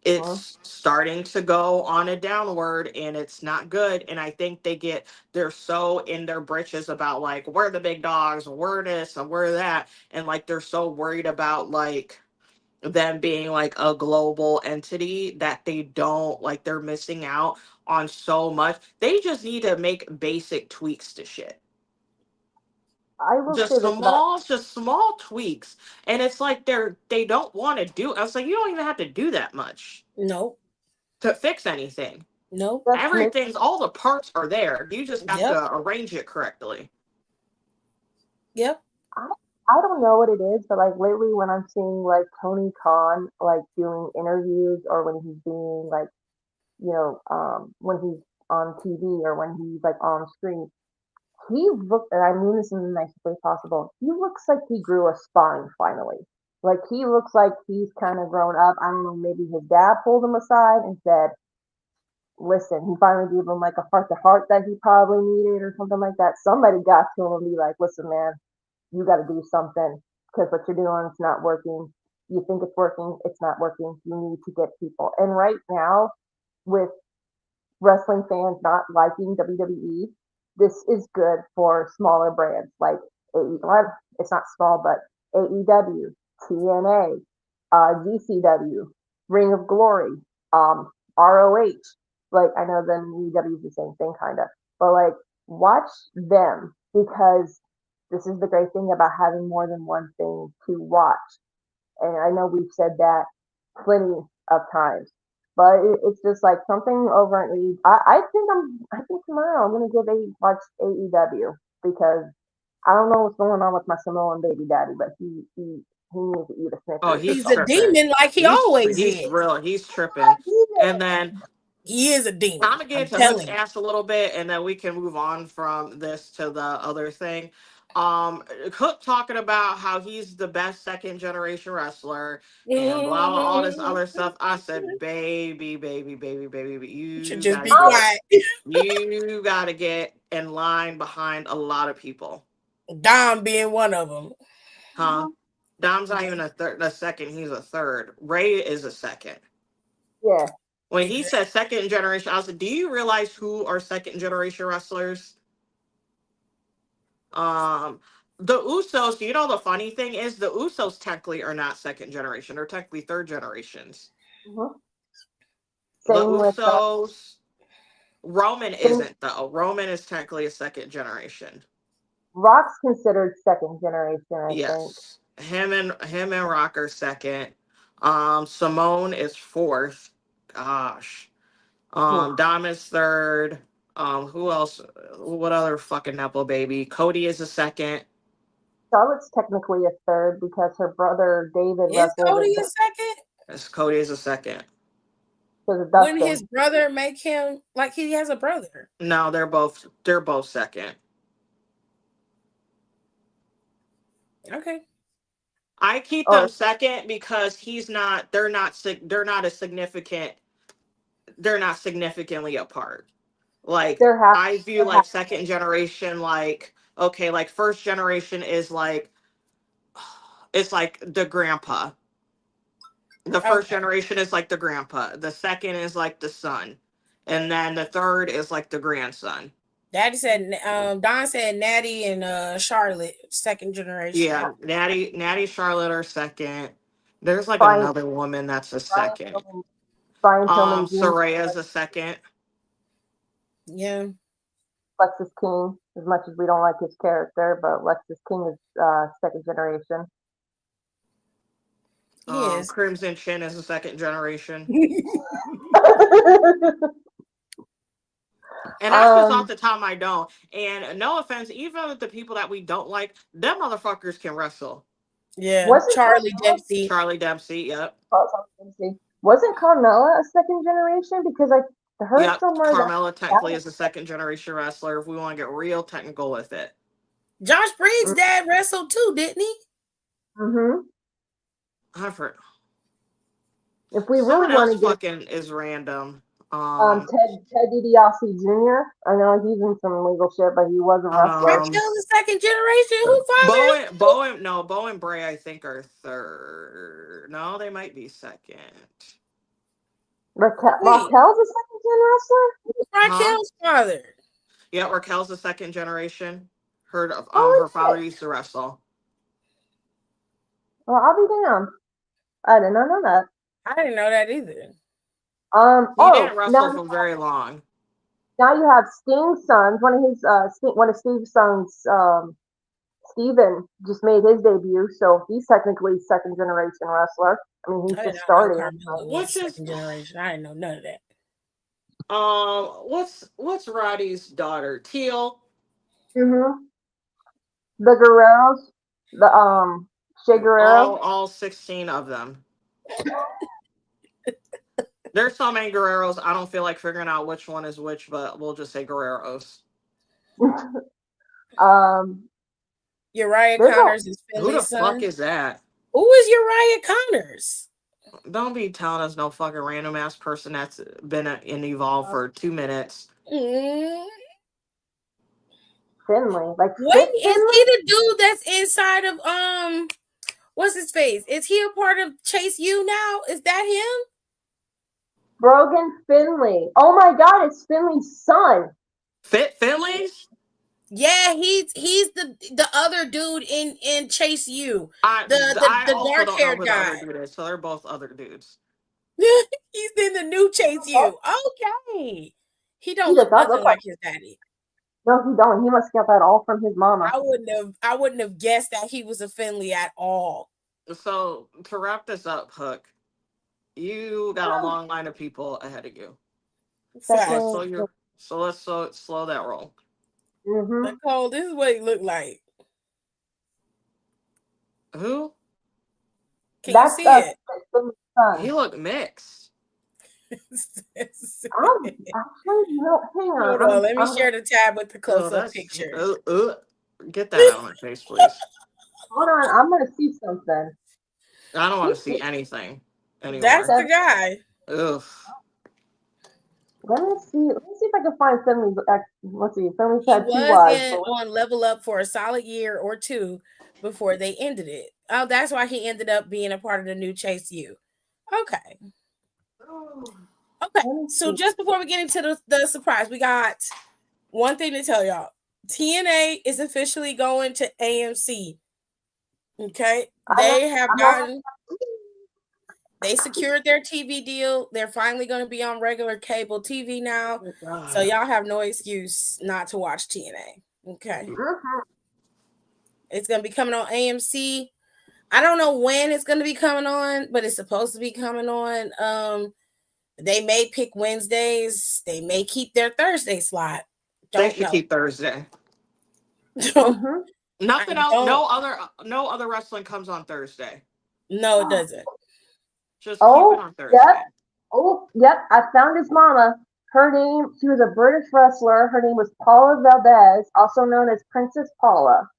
it's starting to go on a downward and it's not good. And I think they're so in their britches about like, we're the big dogs, we're this and we're that. And like, they're so worried about like them being like a global entity that they don't like, they're missing out on so much. They just need to make basic tweaks to shit. I will say this about Just small tweaks. And it's like they don't want to do. I was like, you don't even have to do that much Nope. to fix anything. Nope. Everything's, all the parts are there. You just have Yep. to arrange it correctly. Yep. I don't know what it is, but like lately when I'm seeing like Tony Khan like doing interviews or when he's being like, when he's on TV or when he's like on screen, he looked, and I mean this in the nicest way possible, he looks like he grew a spine finally. Like he looks like he's kind of grown up. I don't know, maybe his dad pulled him aside and said, listen, he finally gave him like a heart to heart that he probably needed or something like that. Somebody got to him and be like, listen, man, you got to do something because what you're doing is not working. You think it's working, it's not working. You need to get people. And right now, with wrestling fans not liking WWE, this is good for smaller brands like AEW. It's not small, but AEW, TNA, GCW, Ring of Glory, ROH. Like I know the AEW is the same thing, kind of, but like watch them because this is the great thing about having more than one thing to watch. And I know we've said that plenty of times, but it's just like something over an E. I think tomorrow I'm gonna watch AEW because I don't know what's going on with my Samoan baby daddy, but he needs to eat a Snickers. Oh, He's he's a tripping. demon like he always He's is. real. He's tripping. And then He is a demon. I'm gonna get into Hook's ass a little bit, and then we can move on from this to the other thing. Hook talking about how he's the best second generation wrestler and blah blah all this other stuff. I said, baby, baby, baby, baby, You should you just gotta be quiet. you gotta get in line behind a lot of people. Dom being one of them. Huh? Dom's not even a second, he's a third. Ray is a second. Yeah. When he said second generation, I was like, do you realize who are second generation wrestlers? The Usos, you know, the funny thing is the Usos technically are not second generation. They're technically third generations. Mm-hmm. The Same with Usos, Roman isn't though. Roman is technically a second generation. Rock's considered second generation, I think. Yes. Him and Rock are second. Simone is fourth. Gosh. Dom is third. Who else? What other fucking Nepo baby? Cody is a second. Charlotte's technically a third because her brother David Is wrestled. Cody a second? Yes, Cody is a second. Wouldn't his brother make him like he has a brother? No, they're both second. Okay. I keep them second because they're not significantly apart. Like I view like second generation like okay, like first generation is like it's like the grandpa. The first generation is like the grandpa. The second is like the son. And then the third is like the grandson. Daddy said Don said Natty and Charlotte, second generation. Yeah, Natty Charlotte are second. There's like another woman that's a second. Soraya's a second. Yeah. Lexus King, as much as we don't like his character, but Lexus King is second generation. Yes. Crimson Chin is a second generation. And that's just off the top of my dome. And no offense, even with the people that we don't like, them motherfuckers can wrestle. Yeah. Charlie Dempsey. Charlie Dempsey, yep. Wasn't Carmella a second generation? Because I heard somewhere Carmella technically is a second generation wrestler if we want to get real technical with it. Josh Breed's dad wrestled too, didn't he? Mm-hmm. I've heard. If we really want to get fucking is random. Ted DiBiase Jr. I know he's in some legal shit, but he was a wrestler. Still the second generation. Who father? Bo and Bray, I think, are third. No, they might be second. Wait, Raquel's a second gen wrestler? Huh? Raquel's father. Yeah, Raquel's the second generation. Holy Her father shit. used to wrestle. Well, I'll be damned. I did not know that. I didn't know that either. He didn't Now wrestle for very long. you have Sting's sons. One of Steve's sons, Steven, just made his debut, so he's technically second generation wrestler. I mean, he's I did just not know starting. Carmelo was What's his second generation. I didn't know none of that. what's Roddy's daughter? Teal. Mm-hmm. The Guerreros, the Shea Guerrero. All 16 of them. There's so many Guerreros, I don't feel like figuring out which one is which, but we'll just say Guerreros. um, Uriah there's a Connors is Who the Finley's fuck son. is that? Who is Uriah Connors? Don't be telling us no fucking random ass person that's been in Evolve for 2 minutes. Mm. Finley, like Wait, Fit is Finley. he the dude that's inside of what's his face? Is he a part of Chase U now? Is that him? Brogan Finley. Oh my God, it's Finley's son. Fit Finley's? Yeah, he's the other dude in Chase U. I The also dark don't know haired who the other guy. dude is, so they're both other dudes. He's in the new Chase U. Okay. He don't He does look not look nothing like. like his daddy. No, he don't. He must get that all from his mama. I wouldn't have guessed that he was a Finley at all. So to wrap this up, Hook, you got a long line of people ahead of you. Fact. Let's slow that roll. Mm-hmm. Nicole, this is what he looked like. Who? Can you see it? Finley's son. He looked mixed. Actually, no, hang on. Hold on, let me share the tab with the close-up picture. Get that out of my face, please. Hold on, I'm gonna see something. I don't want to see anything anymore. That's the guy. Ugh. Let me see if I can find Finley's. Let's see. Finley's He had two was wives. on Level Up for a solid year or two before they ended it. Oh, that's why he ended up being a part of the new Chase U. Okay. Okay. So just before we get into the surprise, we got one thing to tell y'all. TNA is officially going to AMC. Okay. They secured their TV deal. They're finally going to be on regular cable TV now. So y'all have no excuse not to watch TNA. Okay. It's going to be coming on AMC. I don't know when it's going to be coming on, but it's supposed to be coming on. They may pick Wednesdays. They may keep their Thursday slot. They should keep Thursday. Nothing else. No other wrestling comes on Thursday. No, it doesn't. Just keep it on Thursday. Yep. I found his mama. Her name, she was a British wrestler. Her name was Paula Valdez, also known as Princess Paula.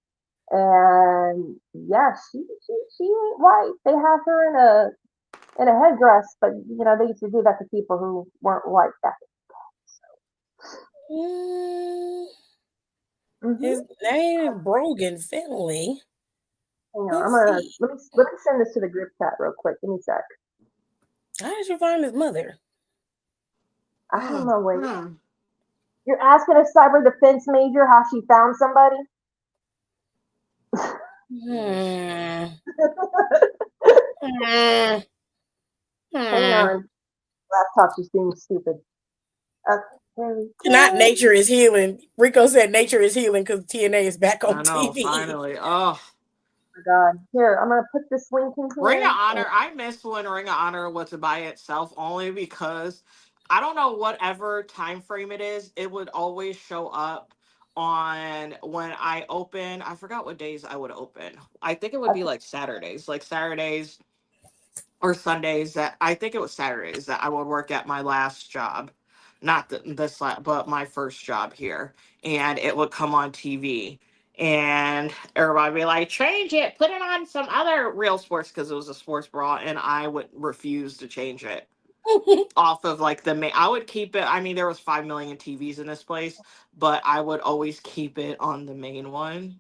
And yeah, she ain't white. They have her in a headdress, but they used to do that to people who weren't white back then. His name is Brogan Finley. Hang on, let me send this to the group chat real quick. Give me a sec. How did you find his mother? I don't know. Wait, you're asking a cyber defense major how she found somebody? Hang on. Laptop's just being stupid. Not Nature is Healing. Rico said Nature is Healing because TNA is back on TV. Finally. Oh my God. Here, I'm going to put this link in here. Ring of Honor. I miss when Ring of Honor was by itself only because I don't know whatever time frame it is. It would always show up on when I open. I forgot what days I would open. I think it would be like Saturdays or Sundays. That I think it was Saturdays that I would work at my last job. Not this, but my first job here. And it would come on TV. And everybody would be like, change it, put it on some other real sports, because it was a sports bra. And I would refuse to change it off of like the main. I would keep it. I mean, there was 5 million TVs in this place, but I would always keep it on the main one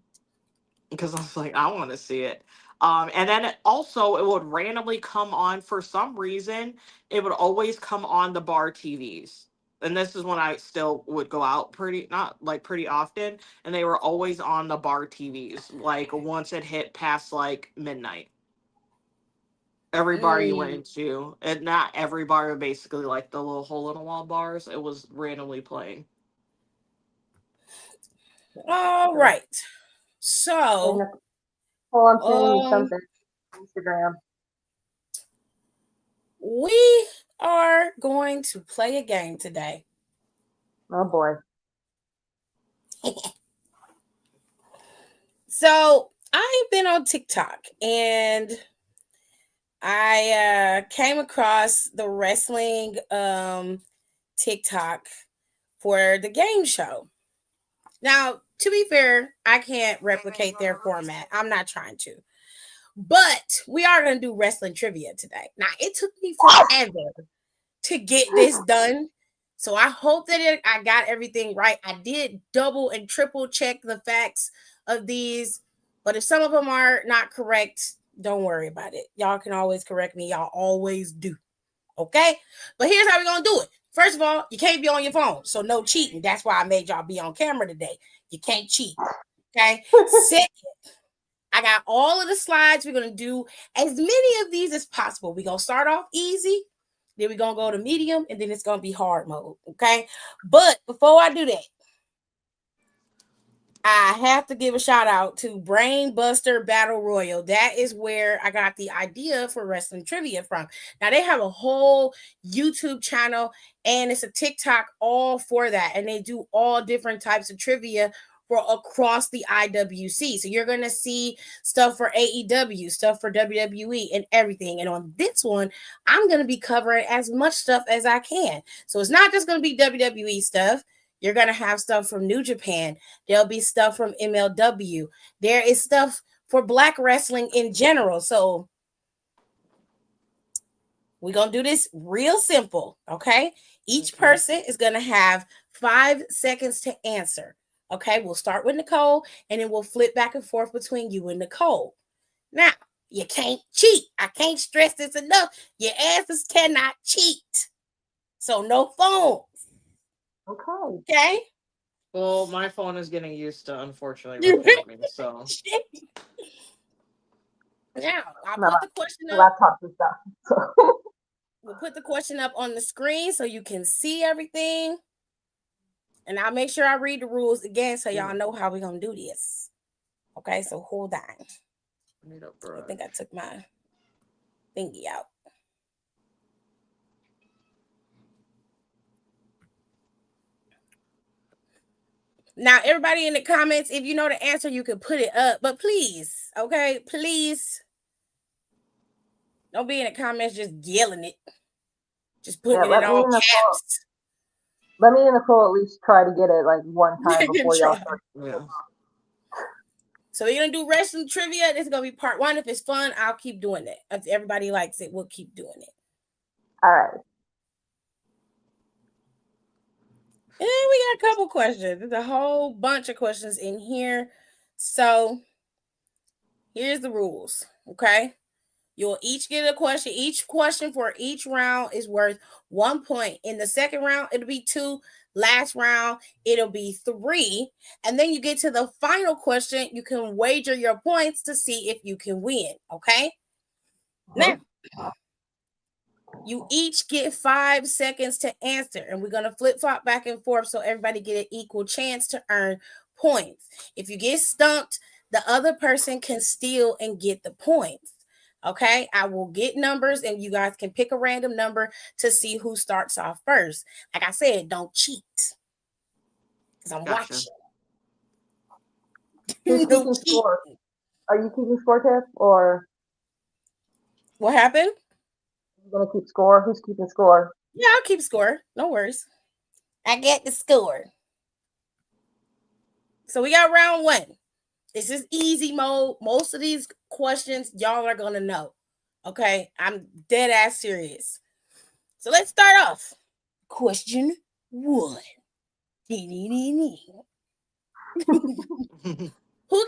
because I was like, I want to see it. And then also it would randomly come on for some reason. It would always come on the bar TVs. And this is when I still would go out pretty often. And they were always on the bar TVs, like once it hit past like midnight. Every bar you went into, and not every bar, but basically like the little hole in the wall bars, it was randomly playing. All right. So, Nicole, I'm sending you something on Instagram. We are going to play a game today. Oh boy. So I've been on TikTok and I came across the wrestling TikTok for the game show. Now, to be fair, I can't replicate their format. I'm not trying to. But we are going to do wrestling trivia today. Now, it took me forever to get this done. So I hope that I got everything right. I did double and triple check the facts of these. But if some of them are not correct, don't worry about it. Y'all can always correct me. Y'all always do. Okay? But here's how we're going to do it. First of all, you can't be on your phone. So no cheating. That's why I made y'all be on camera today. You can't cheat. Okay? Second, I got all of the slides. We're going to do as many of these as possible. We're going to start off easy. Then we're going to go to medium. And then it's going to be hard mode. Okay? But before I do that, I have to give a shout out to Brainbuster Battle Royal. That is where I got the idea for wrestling trivia from. Now, they have a whole YouTube channel and it's a TikTok all for that. And they do all different types of trivia for across the IWC. So you're going to see stuff for AEW, stuff for WWE and everything. And on this one, I'm going to be covering as much stuff as I can. So it's not just going to be WWE stuff. You're going to have stuff from New Japan. There'll be stuff from MLW. There is stuff for Black wrestling in general. So we're going to do this real simple, okay? Each person is going to have 5 seconds to answer, okay? We'll start with Nicole, and then we'll flip back and forth between you and Nicole. Now, you can't cheat. I can't stress this enough. Your answers cannot cheat. So no phone. Okay. Well, my phone is getting used to unfortunately recording, so. Now, I'll put the question up. Laptop and stuff. We'll put the question up on the screen so you can see everything. And I'll make sure I read the rules again so y'all know how we're going to do this. Okay, so hold on. I think I took my thingy out. Now, everybody in the comments, if you know the answer, you can put it up. But please, okay, please don't be in the comments just yelling it. Just putting it all caps. Let me and Nicole at least try to get it like one time before y'all start. Yeah. So we're going to do wrestling trivia. This is going to be part 1. If it's fun, I'll keep doing it. If everybody likes it, we'll keep doing it. All right. And we got a couple questions. There's a whole bunch of questions in here. So here's the rules, okay? You'll each get a question. Each question for each round is worth 1 point. In the second round, it'll be 2. Last round, it'll be 3. And then you get to the final question. You can wager your points to see if you can win, okay? Now, you each get 5 seconds to answer, and we're going to flip-flop back and forth so everybody get an equal chance to earn points. If you get stumped, the other person can steal and get the points. Okay, I will get numbers, and you guys can pick a random number to see who starts off first. Like I said, don't cheat, because I'm watching. No score. Are you keeping score, Tiff, or what happened? You gonna keep score? Who's keeping score? Yeah, I'll keep score. No worries. I get the score. So we got round 1. This is easy mode. Most of these questions y'all are gonna know. Okay, I'm dead ass serious. So let's start off. Question 1. Who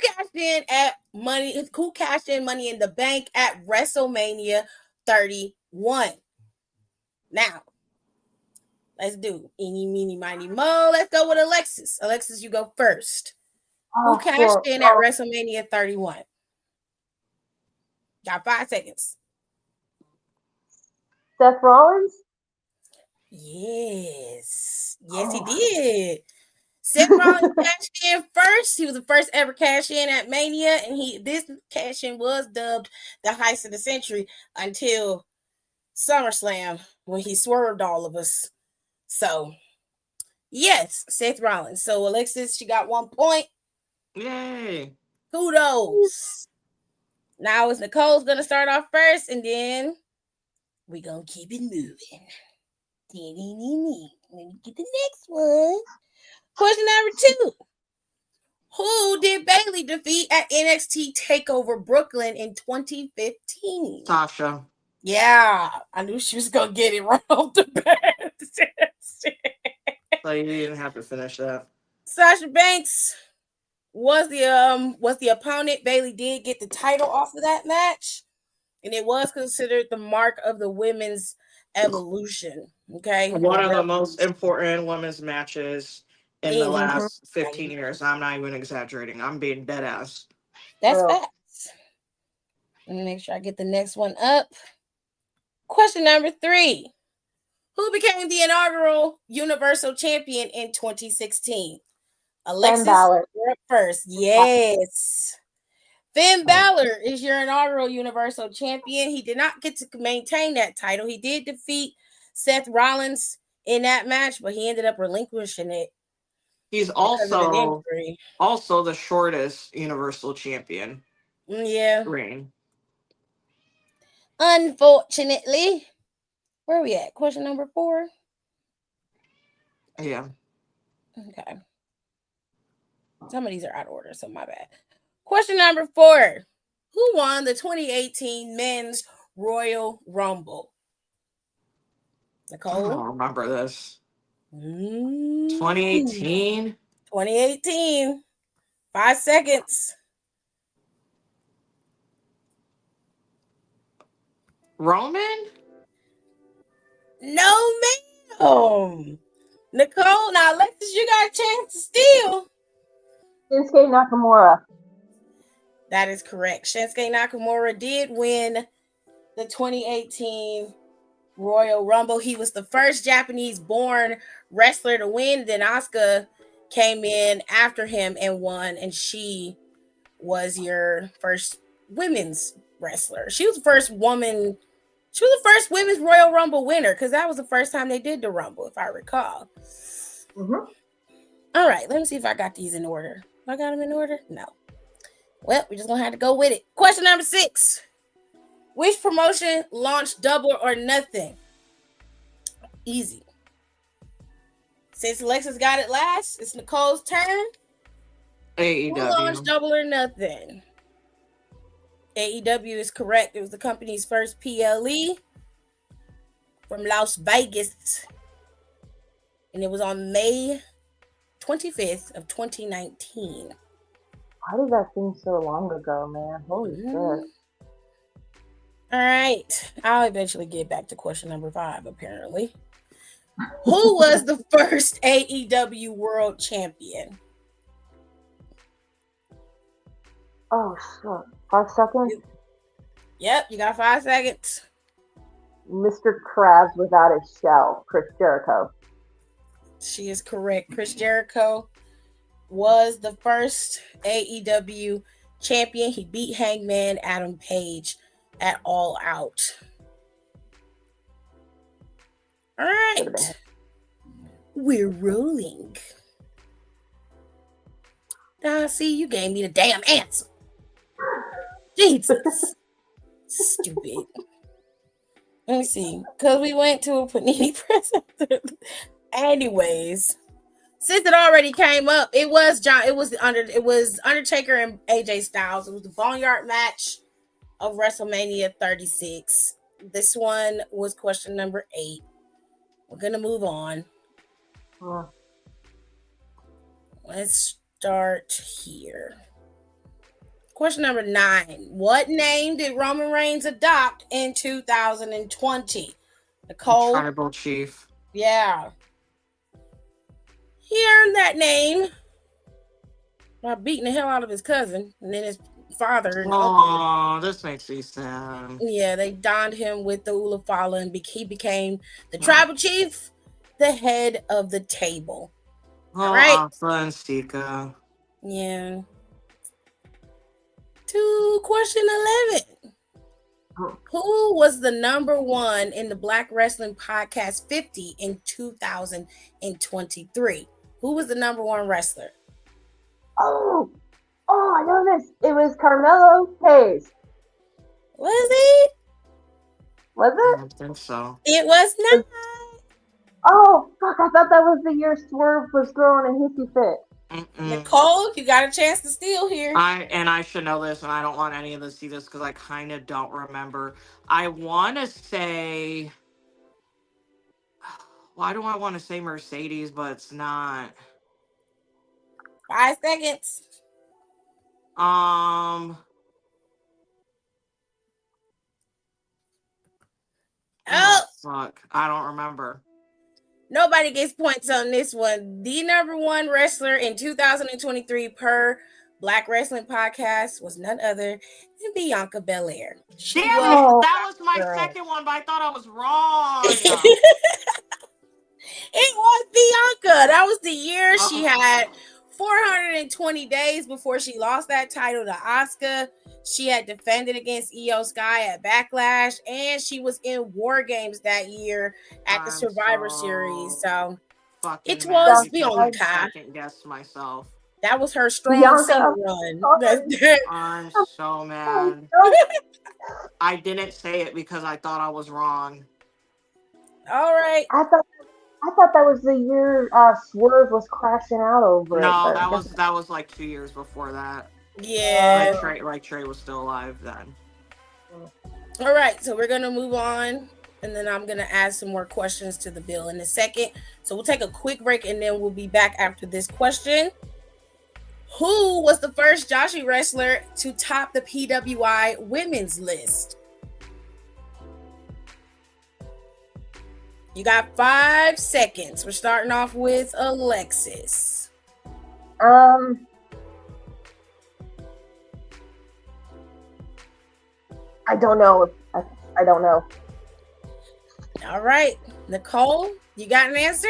cashed in at who cashed in Money in the Bank at WrestleMania 31. Now, let's do eeny, meeny, miny, mo. Let's go with Alexis. Alexis, you go first. Who cashed in at WrestleMania 31? Got 5 seconds. Seth Rollins? Yes. Yes, he did. Seth Rollins cashed in first. He was the first ever cash in at Mania, and this cash in was dubbed the heist of the century until SummerSlam when he swerved all of us. So, yes, Seth Rollins. So, Alexis, she got 1 point. Yay. Kudos. Now it's Nicole's gonna start off first, and then we're gonna keep it moving. Let me get the next one. Question number 2. Who did Bayley defeat at NXT TakeOver Brooklyn in 2015? Sasha. Yeah, I knew she was gonna get it right off the bat. So you didn't have to finish that. Sasha Banks was the opponent. Bayley did get the title off of that match, and it was considered the mark of the women's evolution. Okay, one of the most important women's matches in the Mhm. last 15 years. I'm not even exaggerating. I'm being dead ass. That's facts. Let me make sure I get the next one up. Question number 3. Who became the inaugural Universal Champion in 2016? Alexis, you're up first. Yes. Finn Balor is your inaugural Universal Champion. He did not get to maintain that title. He did defeat Seth Rollins in that match, but he ended up relinquishing it. He's also the shortest Universal Champion. Yeah. Reign. Unfortunately. Where are we at? Question number 4? Yeah. Okay. Some of these are out of order, so my bad. Question number 4. Who won the 2018 Men's Royal Rumble? Nicole? I don't remember this. 2018? 2018. 5 seconds. Roman? No, ma'am. Nicole, now Alexis, you got a chance to steal. Shinsuke Nakamura. That is correct. Shinsuke Nakamura did win the 2018 Royal Rumble. He was the first Japanese-born wrestler to win. Then Asuka came in after him and won, and she was your first women's wrestler. She was the first woman. She was the first women's Royal Rumble winner because that was the first time they did the Rumble, if I recall. Mm-hmm. All right, let me see if I got these in order. I got them in order? No. Well, we're just going to have to go with it. Question number 6. Which promotion launched Double or Nothing? Easy. Since Alexis got it last, it's Nicole's turn. AEW. Who launched Double or Nothing? AEW is correct. It was the company's first PLE from Las Vegas. And it was on May 25th of 2019. Why did that seem so long ago, man? Holy shit. All right. I'll eventually get back to question number 5, apparently. Who was the first AEW World Champion? Oh, shit. 5 seconds? Yep, you got 5 seconds. Mr. Krabs without a shell, Chris Jericho. She is correct. Chris Jericho was the first AEW champion. He beat Hangman Adam Page at All Out. All right. We're rolling. See, you gave me the damn answer. Jesus. Stupid. Let me see. Because we went to a Panini present. Anyways, since it already came up, it was Undertaker and AJ Styles. It was the Boneyard match of WrestleMania 36. This one was question number 8. We're gonna move on. Let's start here. Question number 9. What name did Roman Reigns adopt in 2020? Nicole? Tribal Chief. Yeah. He earned that name by beating the hell out of his cousin and then his father and uncle. Oh, this makes me sad. Yeah, they donned him with the Ulafala and he became the tribal chief, the head of the table. Oh, right. Asa and Sika. Yeah. To question 11. Who was the number 1 in the Black Wrestling Podcast 50 in 2023? Who was the number 1 wrestler? Oh, I know this. It was Carmelo Hayes. Was it? Was I it? don't think so. It was not. Oh, fuck. I thought that was the year Swerve was throwing a hissy fit. Nicole, you got a chance to steal here. I should know this, and I don't want any of this to see this because I kind of don't remember. I want to say, why do I want to say Mercedes, but it's not. 5 seconds. Oh, fuck. I don't remember. Nobody gets points on this one. The number 1 wrestler in 2023 per Black Wrestling Podcast was none other than Bianca Belair. That was my second one, but I thought I was wrong. It was Bianca. That was the year she had 420 days before she lost that title to Asuka. She had defended against Io Sky at Backlash, and she was in War Games that year at the Survivor Series. So it was Bianca. I second guess myself. That was her strong run. I'm so mad. I didn't say it because I thought I was wrong. All right. I thought that was the year Swerve was crashing out over it. No, that was like 2 years before that. Yeah. Like Trey was still alive then. All right, so we're gonna move on, and then I'm gonna add some more questions to the bill in a second. So we'll take a quick break, and then we'll be back after this question. Who was the first Joshi wrestler to top the PWI women's list? You got 5 seconds. We're starting off with Alexis. I don't know. I don't know. All right, Nicole, you got an answer?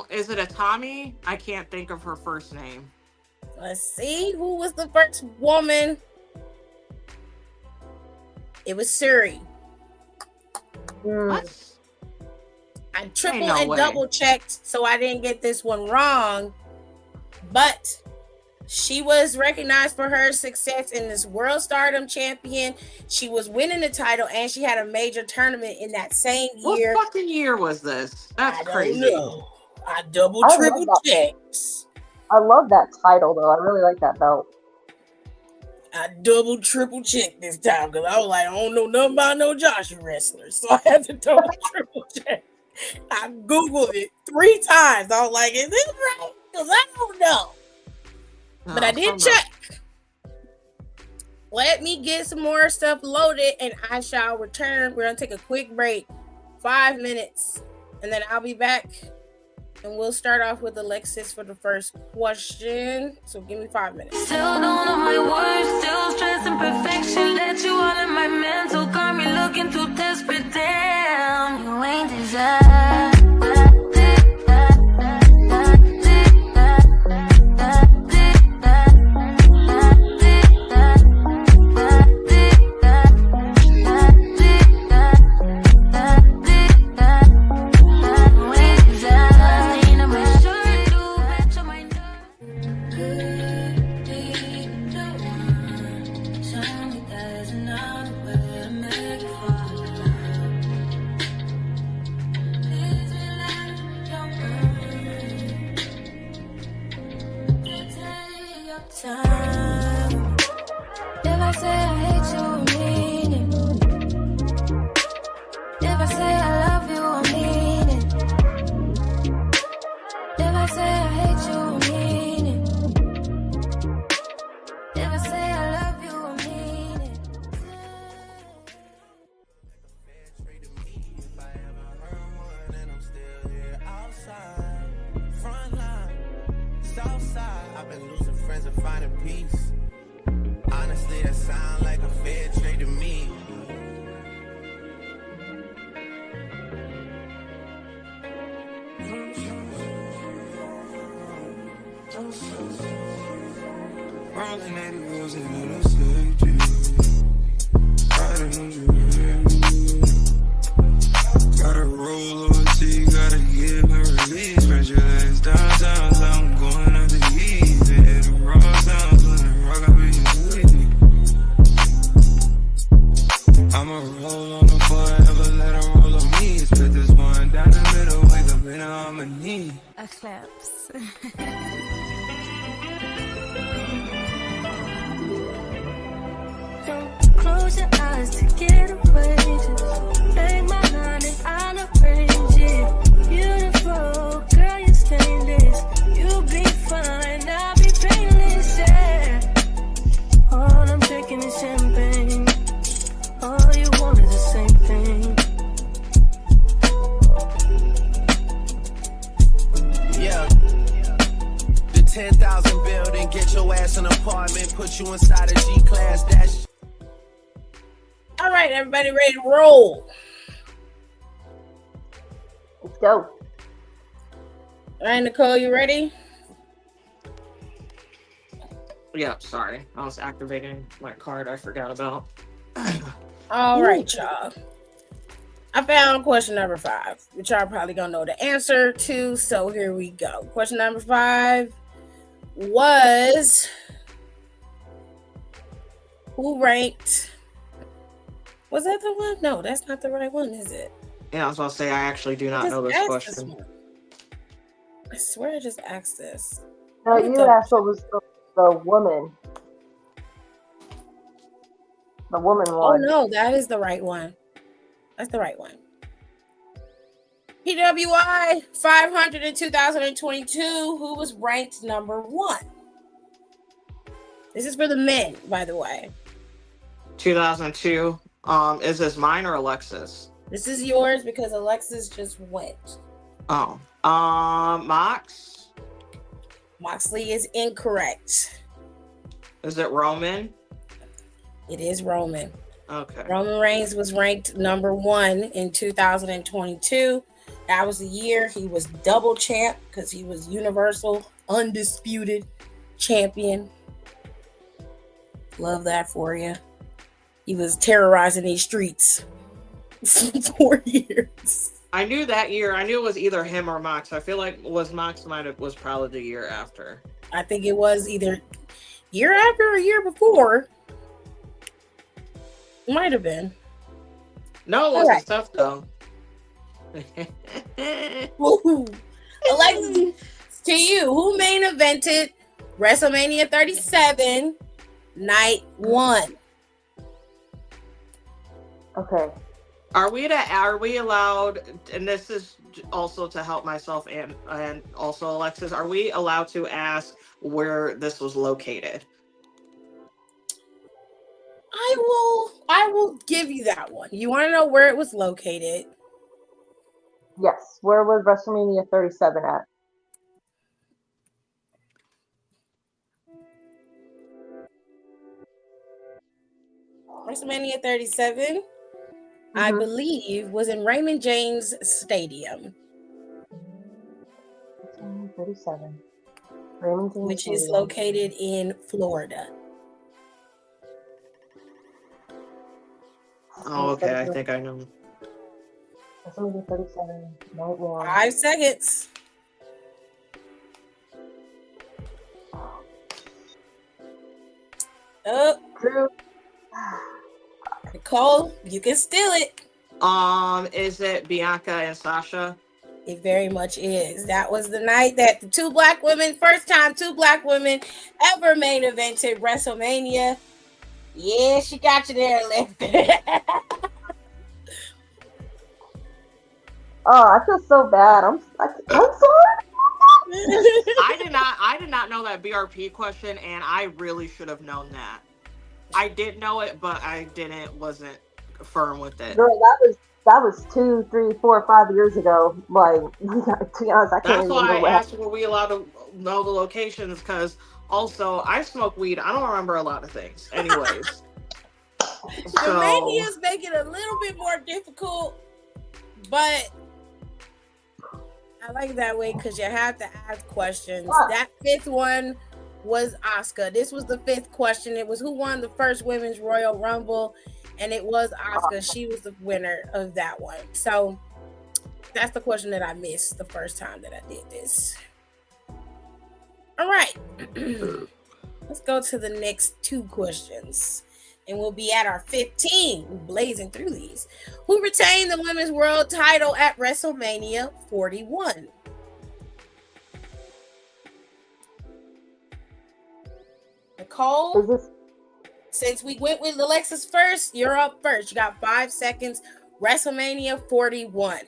Is it a Tommy? I can't think of her first name. Let's see. Who was the first woman? It was Suri. What? I triple and double checked, so I didn't get this one wrong. But she was recognized for her success in this World Stardom Champion. She was winning the title, and she had a major tournament in that same year. What fucking year was this? That's crazy. Know. I triple checked. I love that title, though. I really like that belt. I triple checked this time because I was like, I don't know nothing about no Joshi wrestlers. So I had to triple check. I Googled it 3 times. I was like, is this right? Because I don't know. But I did check. Let me get some more stuff loaded and I shall return. We're going to take a quick break, 5 minutes, and then I'll be back. And we'll start off with Alexis for the first question. So give me 5 minutes. Still don't know my words, still stressing perfection. Let you all in my mental, got me looking too desperate. Damn, you ain't desire. Honestly, that sound like a fair trade to me. Rolling 80 wheels in a safety. Riding on you. Gotta roll loyalty, gotta give and release. Spread your legs downtown, so I'm going up the east. Hit the raw sounds when the rock up in your sleep. I'ma roll on the forever, let her roll on me. Split this one down the middle, wake up in harmony. Eclipse. Don't close your eyes to get away. Just make my line and I'll arrange it. Beautiful, girl, you're stainless. You'll be fine, I'll be painless, yeah. All I'm drinking is champagne. All you want is the same thing. Yeah. The 10,000 building, get your ass an apartment, put you inside a G-class dash. All right, everybody ready to roll? Let's go. All right, Nicole, you ready? Yeah, sorry. I was activating my card I forgot about. All right, y'all. I found question number 5, which y'all probably gonna know the answer to. So here we go. Question number 5 was, who ranked? Was that the one? No, that's not the right one, is it? Yeah, I was about to say I actually do not know this question. one. I swear I just asked this. No, you asked what was the woman. The woman Oh one. no, that is the right one. That's the right one. PWI 500 in 2022. Who was ranked number 1? This is for the men, by the way. 2002. Is this mine or Alexis? This is yours because Alexis just went. Oh. Mox? Moxley is incorrect. Is it Roman? It is Roman. Okay. Roman Reigns was ranked number 1 in 2022. That was the year he was double champ because he was Universal Undisputed Champion. Love that for you. He was terrorizing these streets for 4 years. I knew that year. I knew it was either him or Mox. I feel like was probably the year after. I think it was either year after or year before. Might have been. No, it wasn't tough though. Woo-hoo. Alexis, to you, who main evented WrestleMania 37 Night 1? Okay. Are we allowed, and this is also to help myself and also Alexis, are we allowed to ask where this was located? I will give you that one. You want to know where it was located? Yes. Where was WrestleMania 37 at? WrestleMania 37, I believe, was in Raymond James Stadium. 37. Raymond James which is Stadium. located in Florida. Oh, okay. I think I know. WrestleMania 37. Night 1. 5 seconds. Oh, True. Nicole, you can steal it. Is it Bianca and Sasha? It very much is. That was the night that the first time two black women ever main evented WrestleMania. Yeah, she got you there, Liz. Oh, I feel so bad. I'm sorry. I did not know that BRP question, and I really should have known that. I did know it, but wasn't firm with it. Girl, that was 2, 3, 4, 5 years ago. Like, to be honest, I can't That's even why remember I what asked, were we allowed to know the locations? Because Also, I smoke weed. I don't remember a lot of things. Anyways. The manias make it a little bit more difficult, but I like it that way because you have to ask questions. That fifth one was Asuka. This was the fifth question. It was who won the first Women's Royal Rumble, and it was Asuka. She was the winner of that one. So that's the question that I missed the first time that I did this. All right. Let's go to the next two questions. And we'll be at our 15. We're blazing through these. Who retained the Women's World title at WrestleMania 41? Nicole, since we went with Alexis first, you're up first. You got 5 seconds. WrestleMania 41.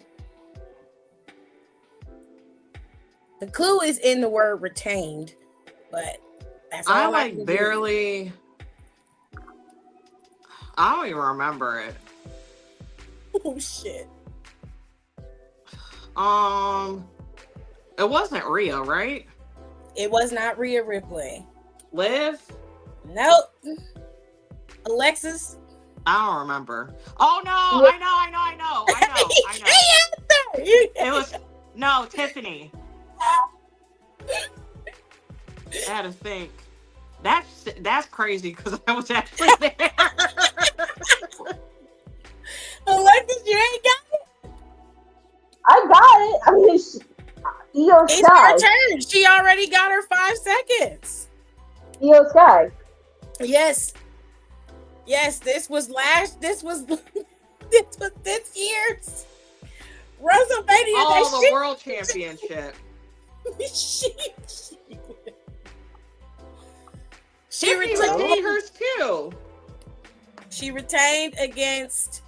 The clue is in the word retained, but that's all I can barely. I don't even remember it. Oh shit. It wasn't Rhea, right? It was not Rhea Ripley. Liv? Nope. Alexis? I don't remember. Oh no, I know. It was Tiffany. I had to think. That's crazy because I was actually there. Alexis, you ain't got it? I got it. I mean, Io It's Sky. her turn. She already got her 5 seconds. Io Sky. Yes. This was this year's WrestleMania. Oh, the World Championship. She retained hers too. She retained against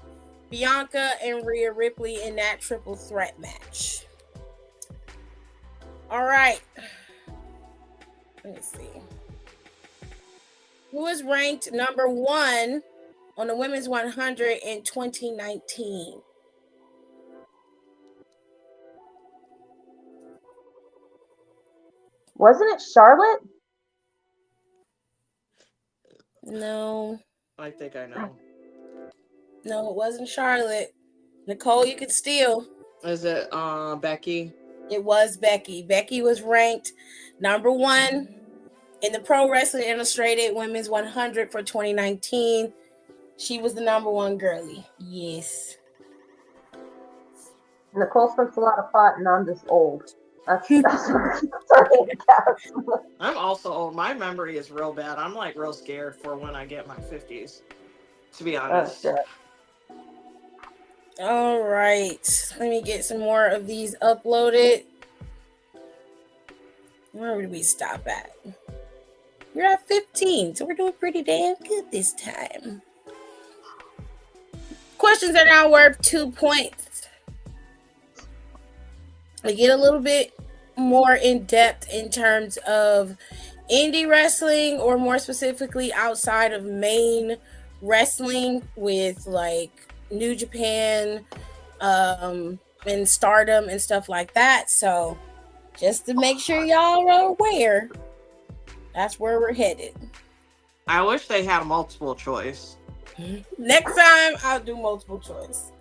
Bianca and Rhea Ripley in that triple threat match. All right. Let me see. Who is ranked number 1 on the Women's 100 in 2019? Wasn't it Charlotte? No. I think I know. No, it wasn't Charlotte. Nicole, you could steal. Is it Becky? It was Becky. Becky was ranked number 1 in the Pro Wrestling Illustrated Women's 100 for 2019. She was the number 1 girly. Yes. Nicole smokes a lot of pot, and I'm just old. That's I'm also old. My memory is real bad. I'm like real scared for when I get my 50s, to be honest. All right. Let me get some more of these uploaded. Where would we stop at? We're at 15, so we're doing pretty damn good this time. Questions are now worth 2 points. We get a little bit more in depth in terms of indie wrestling, or more specifically outside of main wrestling, with like New Japan and Stardom and stuff like that. So just to make sure y'all are aware, that's where we're headed. I wish they had multiple choice. Next time I'll do multiple choice.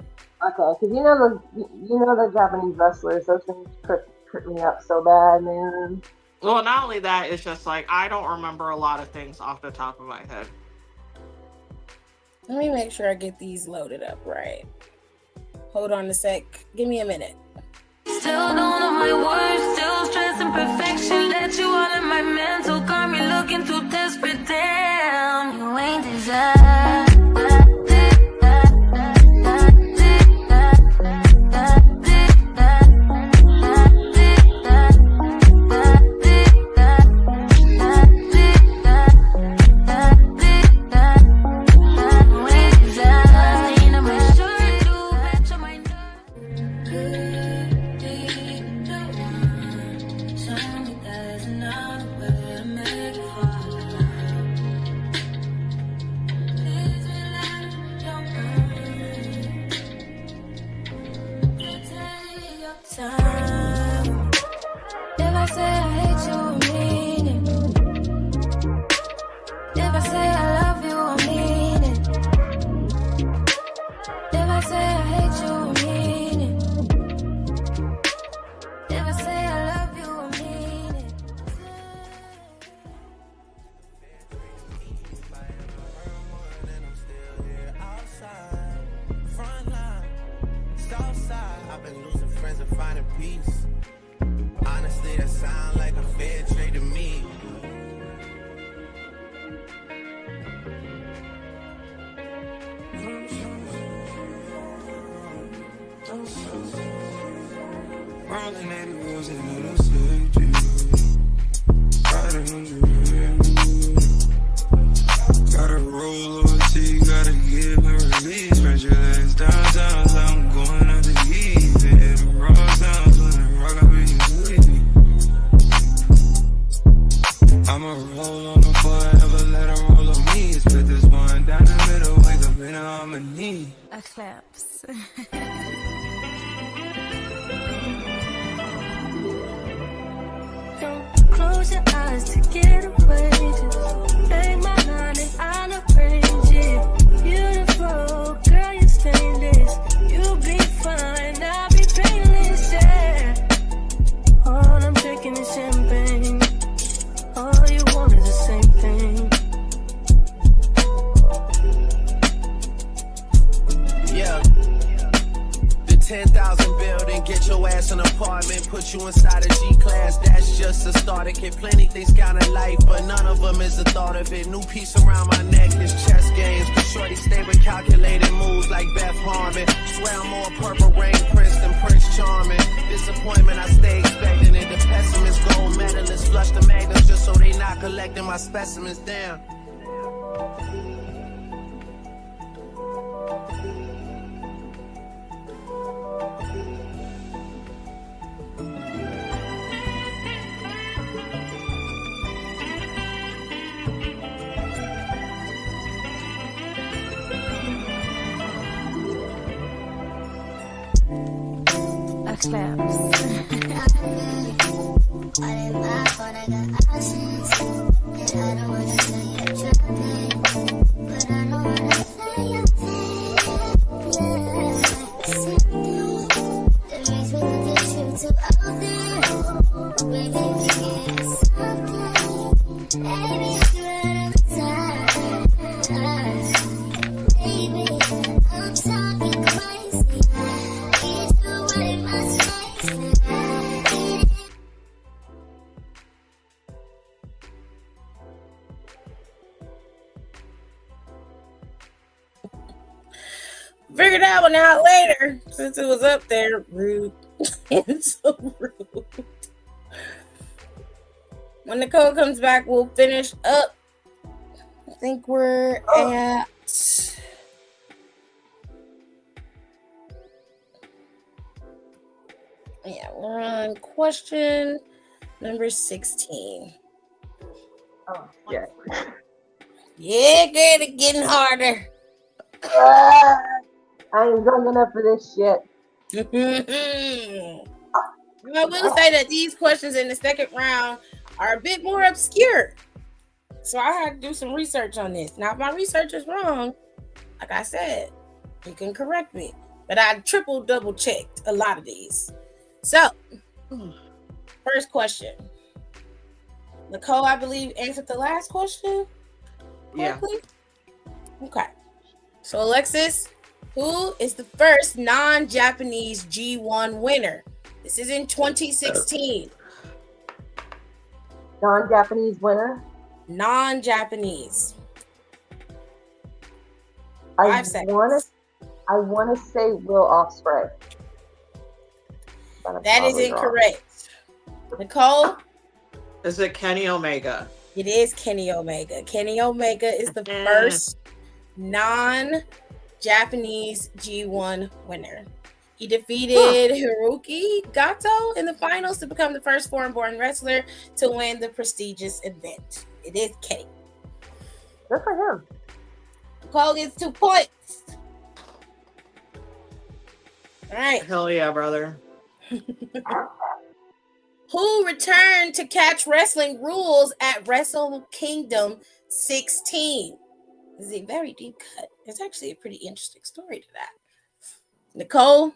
Okay, because you know the Japanese wrestlers, those things trip me up so bad, man. Well, not only that, it's just like I don't remember a lot of things off the top of my head. Let me make sure I get these loaded up right. Hold on a sec. Give me a minute. Still don't know my words, still stressing perfection. Let you all in my mental, got me looking too desperate. Damn, you ain't desired. rolling 80 wheels and it'll save you. Riding on the road. Gotta roll loyalty, gotta give and release. Spread your legs downtown, I'm going out to eat. Hit the raw sounds when I rock up in your sleep. I'ma roll on the forever, let her roll on me. Split this one down the middle, wake up in a harmony. A claps. Don't close your eyes to get away. Just make my mind and I'll arrange it. Beautiful, girl, you're stainless. You'll be fine, I'll be painless, yeah. All I'm drinking is champagne. All you want is the same thing. Yeah. The 10,000 building, get your ass an apartment, put you inside a G-class, that's just a starter kit. Plenty things count in life, but none of them is the thought of it. New piece around my neck is chess games. Shorty stay with calculated moves like Beth Harmon. Swear I'm more Purple Rain Prince than Prince Charming. Disappointment, I stay expecting it. The pessimist, gold medalists, flush the magnums just so they not collecting my specimens down. A claps. Figured that one out later since it was up there. Rude. It's so rude. When Nicole comes back, we'll finish up. I think we're at we're on question number 16. Oh, yeah. Yeah, good. It's getting harder. I ain't drunk enough for this shit. I will say that these questions in the second round are a bit more obscure. So I had to do some research on this. Now, if my research is wrong, like I said, you can correct me. But I double checked a lot of these. So, first question. Nicole, I believe, answered the last question correctly? Yeah. Okay. So, Alexis, who is the first non-Japanese G1 winner? This is in 2016. Non-Japanese winner? Non-Japanese. I 5 seconds. I want to say Will Ospreay. That is incorrect. Nicole? Is it Kenny Omega? It is Kenny Omega. Kenny Omega is the first non-Japanese G1 winner. He defeated Hiroki Goto in the finals to become the first foreign-born wrestler to win the prestigious event. It is Kenny. Good for him. Nicole gets 2 points. All right. Hell yeah, brother. Who returned to Catch Wrestling Rules at Wrestle Kingdom 16? This is a very deep cut. It's actually a pretty interesting story to that. Nicole,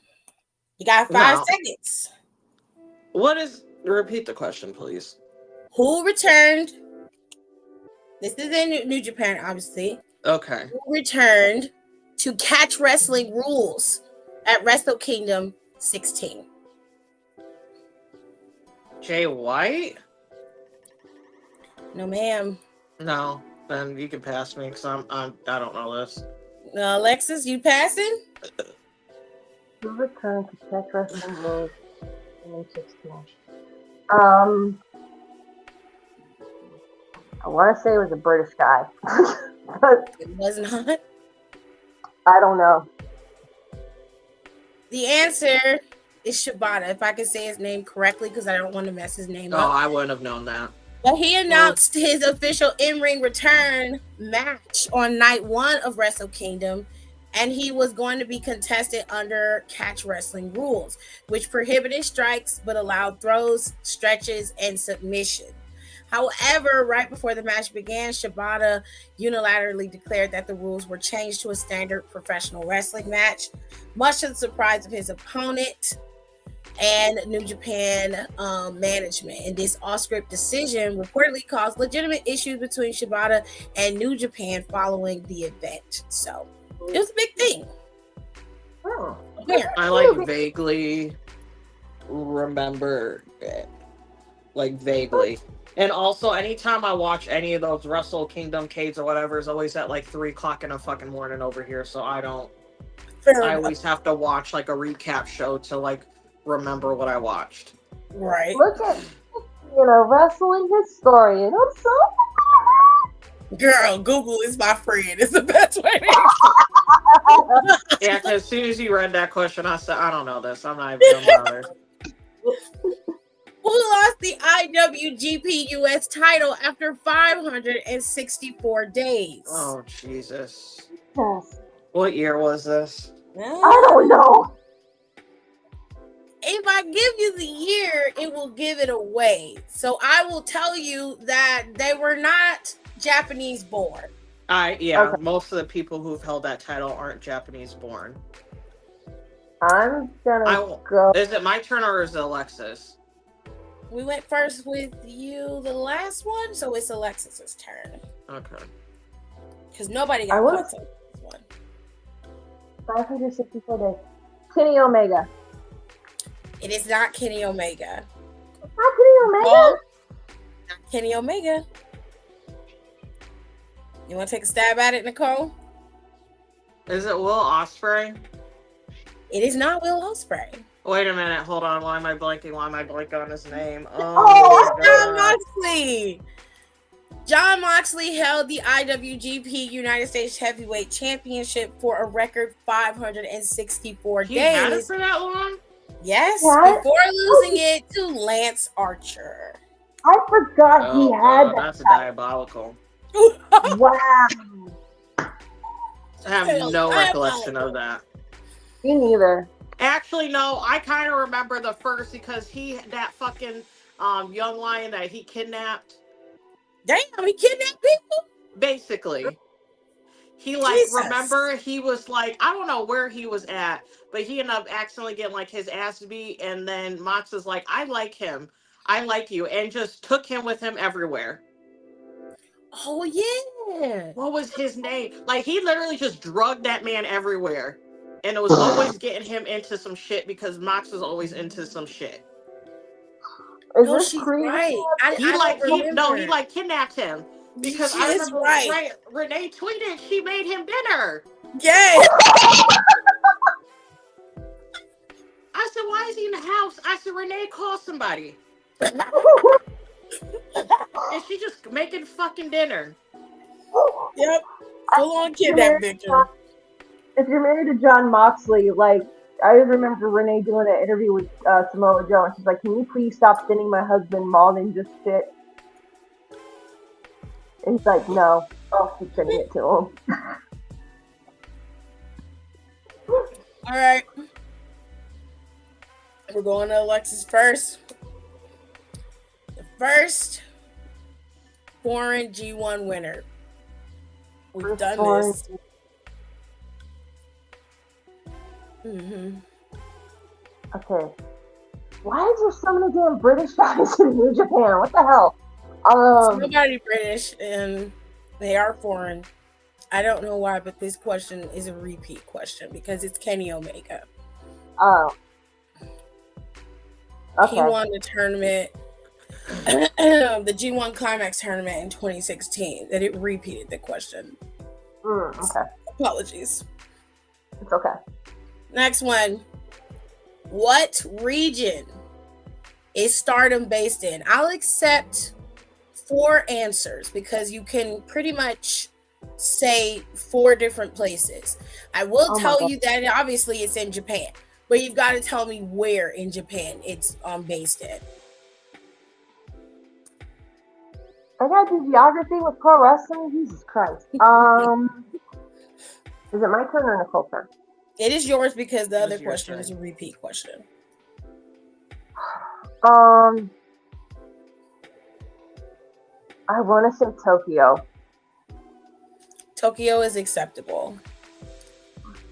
you got 5 seconds. Repeat the question, please. Who returned? This is in New Japan, obviously. Okay. Who returned to Catch Wrestling Rules at Wrestle Kingdom 16? Jay White? No, ma'am. No, then you can pass me because I don't know this. Alexis, you passing? Who returned to Catch Wrestling Rules? 2016. I want to say it was a British guy, but It was not. I don't know. The answer is Shibata, if I can say his name correctly, because I don't want to mess his name Oh, up. I wouldn't have known that. But he announced his official in-ring return match on night 1 of Wrestle Kingdom, and he was going to be contested under catch wrestling rules, which prohibited strikes but allowed throws, stretches, and submission. However, right before the match began, Shibata unilaterally declared that the rules were changed to a standard professional wrestling match, much to the surprise of his opponent and New Japan management. And this off-script decision reportedly caused legitimate issues between Shibata and New Japan following the event. So it was a big thing. Oh. Apparently. I like vaguely remember it. Like vaguely. And also, anytime I watch any of those Wrestle Kingdom Cades or whatever, is always at like 3 o'clock in the fucking morning over here. So I always have to watch like a recap show to like remember what I watched. Right. Look at, wrestling historian. I'm so Girl, Google is my friend. It's the best way to Yeah, because as soon as you read that question, I said, I don't know this. I'm not even gonna bother. Who lost the IWGP US title after 564 days? Oh, Jesus. yes. What year was this? I don't know. If I give you the year, it will give it away. So I will tell you that they were not Japanese born. Okay. Most of the people who've held that title aren't Japanese born. I'm gonna go. Is it my turn or is it Alexis? We went first with you the last one, so it's Alexis's turn. Okay. Because nobody I got wanna- points on this one. 564 days. Kenny Omega. It is not Kenny Omega. Not Kenny Omega? Oh, not Kenny Omega. You want to take a stab at it, Nicole? Is it Will Ospreay? It is not Will Ospreay. Wait a minute, hold on. Why am I blanking? Why am I blanking on his name? Oh, my John God. Moxley. John Moxley held the IWGP United States Heavyweight Championship for a record 564 He had it days. for that long? Yes, What? before losing it to Lance Archer. I forgot he had God, that's that. diabolical. Wow. I have no recollection of that. Me neither. Actually, no, I kind of remember the first because that fucking young lion that he kidnapped. Damn, he kidnapped people? Basically, he Jesus. remember he was like, I don't know where he was at, but he ended up accidentally getting like his ass beat, and then Mox is like, I like him, I like you, and just took him with him everywhere. Oh, yeah. What was his name? Like, he literally just drugged that man everywhere, and it was always getting him into some shit because Mox was always into some shit. Is No, this she's Creed? right. I He don't kidnapped him because She I is remember right. Renee tweeted she made him dinner. Yes. I said, why is he in the house? I said, Renee, call somebody. And she just making fucking dinner. Yep. Full on kidnap victim. If you're married to John Moxley, like, I remember Renee doing an interview with Samoa Joe, and she's like, can you please stop sending my husband mauled and just shit? And he's like, no, I'll keep sending it to him. All right. We're going to Alexis first. The first foreign G1 winner. We've done this. Mm-hmm. Okay. Why is there so many damn British guys in New Japan? What the hell? Nobody British, and they are foreign. I don't know why, but this question is a repeat question because it's Kenny Omega. Oh. Okay. He won the tournament, the G1 Climax tournament in 2016. That it repeated the question. Okay. Apologies. It's okay. Next one. What region is Stardom based in? I'll accept 4 answers because you can pretty much say 4 different places. I will Oh my tell God. you that obviously it's in Japan, but you've got to tell me where in Japan it's based in. I gotta do geography with pro wrestling. Jesus Christ. Is it my turn or Nicole's turn? It is yours because the It other is your question turn. is a repeat question. I want to say Tokyo. Tokyo is acceptable.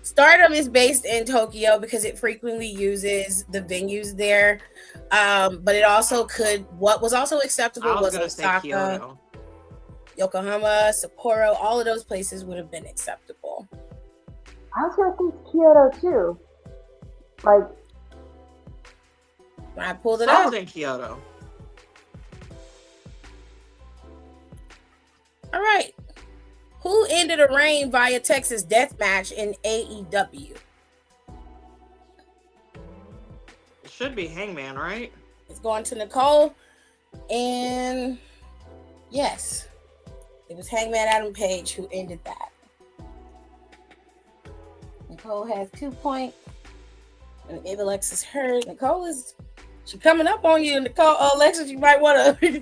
Stardom is based in Tokyo because it frequently uses the venues there. But it also could, what was also acceptable I was was gonna say Osaka, Kyoto. Yokohama, Sapporo. All of those places would have been acceptable. I was gonna think Kyoto too. Like, When I pulled it I up, was in Kyoto. all right. Who ended a reign via Texas death match in AEW? It should be Hangman, right? It's going to Nicole. And yes, it was Hangman Adam Page who ended that. Nicole has 2 points. And maybe Alexis hers. Nicole is she coming up on you, Nicole. Alexis, you might want to.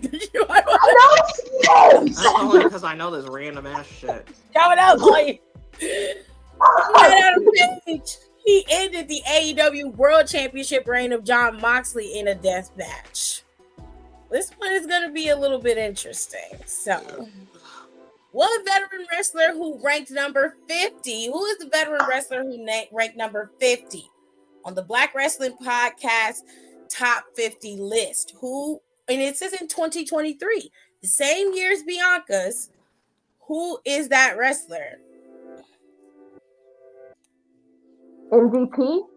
That's only because I know this random ass shit. Coming up on you. Hangman Adam Page. He ended the AEW World Championship reign of Jon Moxley in a death match. This one is going to be a little bit interesting. So, what veteran wrestler who ranked number 50? Who is the veteran wrestler who ranked number 50 on the Black Wrestling Podcast Top 50 list? Who, and it says in 2023, the same year as Bianca's. Who is that wrestler? MVP?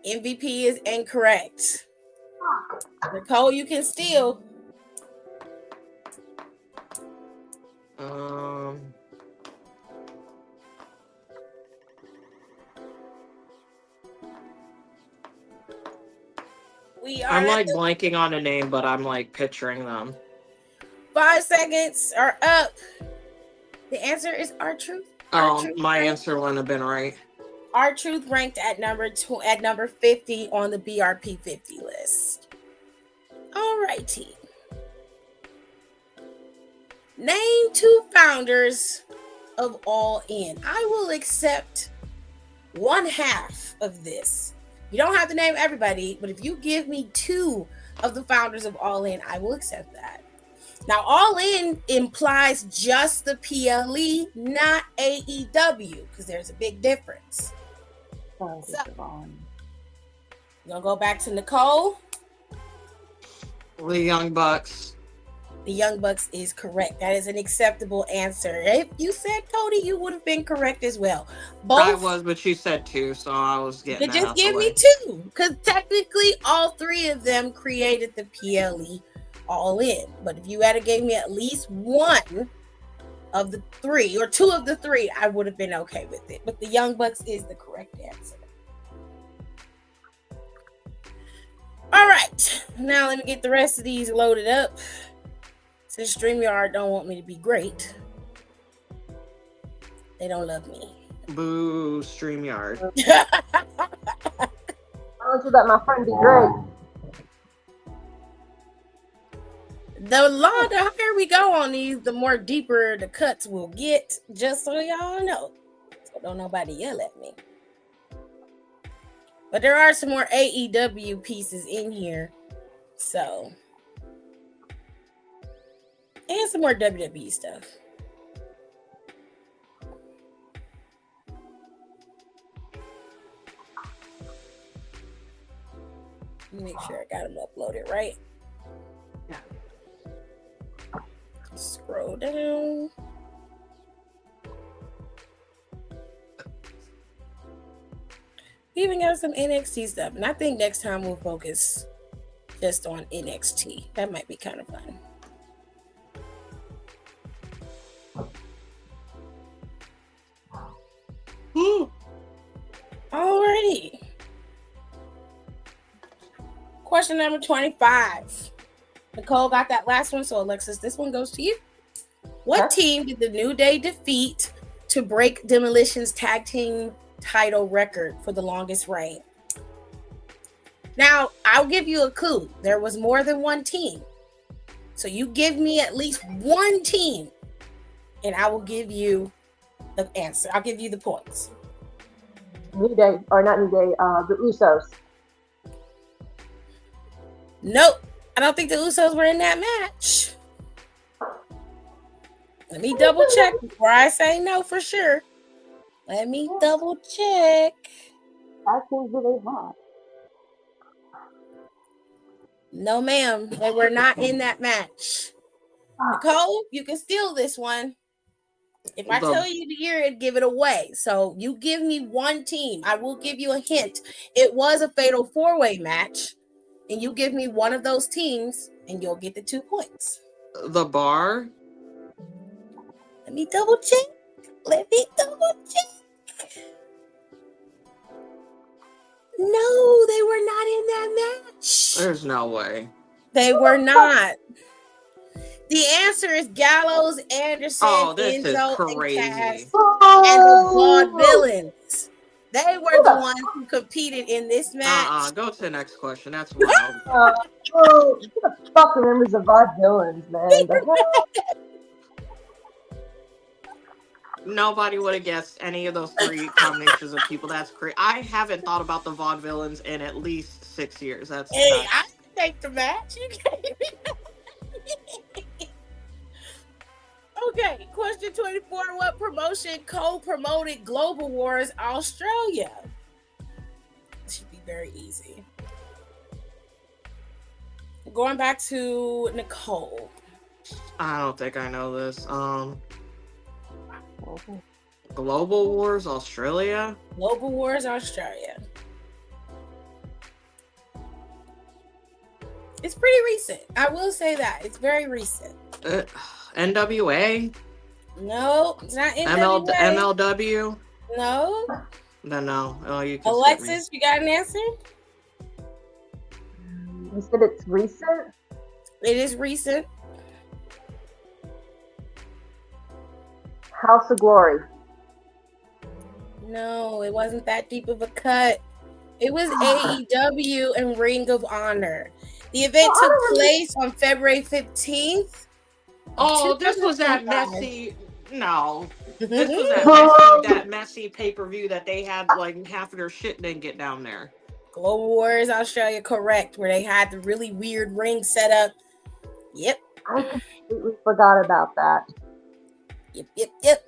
MVP is incorrect. Nicole, you can steal. I'm like blanking on a name, but I'm like picturing them. 5 seconds are up. The answer is R-Truth. My answer wouldn't have been right. R-Truth ranked at number 50 on the BRP 50 list. All righty. Name 2 founders of All In. I will accept 1/2 of this. You don't have to name everybody, but if you give me 2 of the founders of All In, I will accept that. Now, All In implies just the PLE, not AEW, because there's a big difference. So, we're going to go back to Nicole. The Young Bucks. The Young Bucks is correct. That is an acceptable answer. If you said Cody, you would have been correct as well. I was, but you said 2, so I was getting But that just out give the me way. 2, because technically all 3 of them created the PLE All In. But if you had to give me at least 1 of the 3 or 2 of the 3, I would have been okay with it. But the Young Bucks is the correct answer. All right, now let me get the rest of these loaded up. Since StreamYard don't want me to be great, they don't love me. Boo, StreamYard. I want you to let my friend be great. The longer higher we go on these, the more deeper the cuts will get, just so y'all know. So don't nobody yell at me. But there are some more AEW pieces in here. So. And some more WWE stuff. Make sure I got them uploaded right. Yeah. Scroll down. We even got some NXT stuff. And I think next time we'll focus just on NXT. That might be kind of fun. Alrighty. question number 25. Nicole got that last one, so Alexis, this one goes to you. What team did the New Day defeat to break Demolition's tag team title record for the longest reign? Now, I'll give you a clue. There was more than one team. So you give me at least one team, and I will give you the answer. I'll give you the points. New Day, or not New Day, the Usos. Nope. I don't think the Usos were in that match. Let me double check before I say no for sure. Let me double check. I think who they have. No, ma'am. They were not in that match. Nicole, you can steal this one. If I tell you the year, it'd give it away. So you give me one team. I will give you a hint. It was a fatal 4-way match. And you give me one of those teams, and you'll get the 2 points. The Bar. Let me double check. No, they were not in that match. There's no way. They were not. The answer is Gallows, Anderson, This is Enzo, crazy. and Cass, and the Vaudevillains. They were the ones who competed in this match. Go to the next question. That's wild. Who the fuck remembers the Vaudevillains, man? The hell? Nobody would have guessed any of those 3 combinations of people. That's crazy. I haven't thought about the Vaudevillains in at least 6 years. That's Hey, I can take the match. You can't. Okay, question 24. What promotion co-promoted Global Wars Australia? This should be very easy. Going back to Nicole. I don't think I know this. Global Wars Australia? Global Wars Australia. It's pretty recent. I will say that. It's very recent. NWA? No, it's not NWA. MLW? No. No. Oh, you can Alexis, you got an answer? You said it's recent? It is recent. House of Glory. No, it wasn't that deep of a cut. It was AEW and Ring of Honor. The event took place on February 15th. Oh, this was that messy. No. This was that messy pay-per-view that they had, like, half of their shit didn't get down there. Global Wars Australia, correct, where they had the really weird ring set up. Yep. I completely forgot about that. Yep.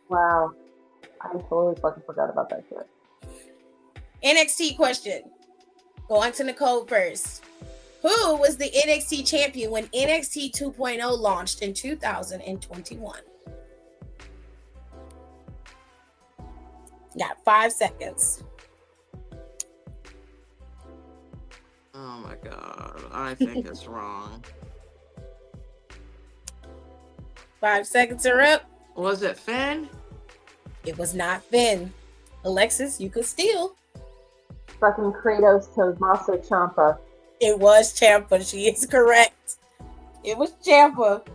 Wow. I totally fucking forgot about that shit. NXT question. Go on to Nicole first. Who was the NXT champion when NXT 2.0 launched in 2021? Got 5 seconds. Oh my god. I think it's wrong. 5 seconds are up. Was it Finn? It was not Finn. Alexis, you could steal. Fucking Kratos Tommaso Ciampa. It was Ciampa. She is correct. It was Ciampa.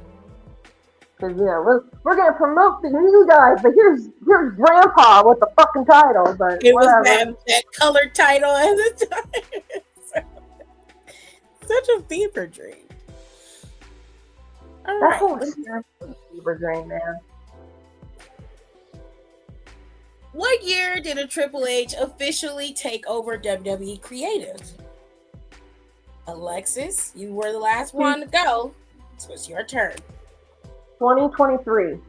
Because, we're going to promote the new guys, but here's Grandpa with the fucking title. But it whatever. was that colored title at the time. Such a fever dream. All That's right. a fever dream, man. What year did a Triple H officially take over WWE Creative? Alexis, you were the last one to go, so it's your turn. 2023.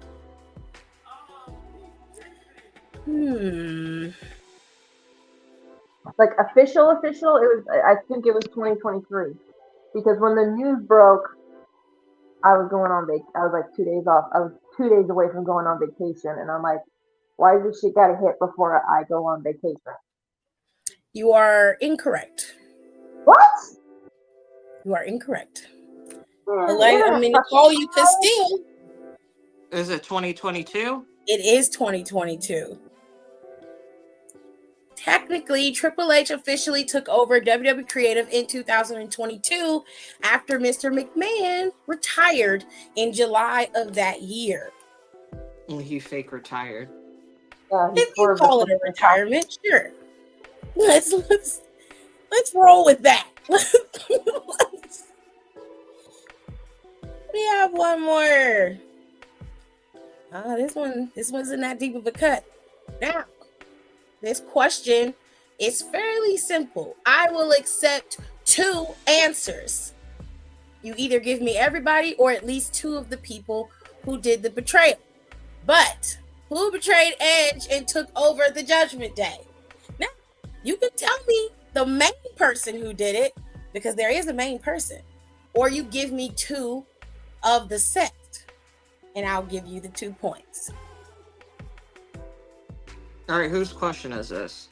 Like official, it was. I think it was 2023, because when the news broke, I was going on I was like 2 days off. I was 2 days away from going on vacation, and I'm like, why does this shit gotta hit before I go on vacation? You are incorrect. What? You are incorrect. Yeah, Nicole, you could steal. Is it 2022? It is 2022. Technically, Triple H officially took over WWE Creative in 2022 after Mr. McMahon retired in July of that year. He fake retired. Yeah, he's If you for call it a retirement, sure. Let's roll with that. We have one more. This one's not deep of a cut. Now, this question is fairly simple. I will accept 2 answers. You either give me everybody or at least 2 of the people who did the betrayal. But who betrayed Edge and took over the Judgment Day? Now, you can tell me the main person who did it, because there is a main person, or you give me 2 of the set, and I'll give you the 2 points. All right, whose question is this?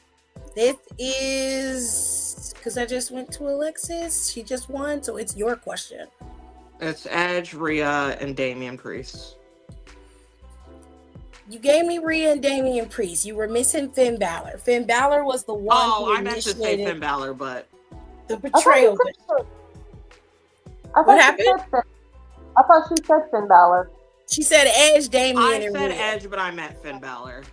This is because I just went to Alexis. She just won, so it's your question. It's Edge, Rhea, and Damian Priest. You gave me Rhea and Damian Priest. You were missing Finn Balor. Finn Balor was the one who I meant to say initiated Finn Balor, but the betrayal. What happened? I thought she said Finn Balor. She said Edge, Damian, I and said Rhea. Edge, but I meant Finn Balor.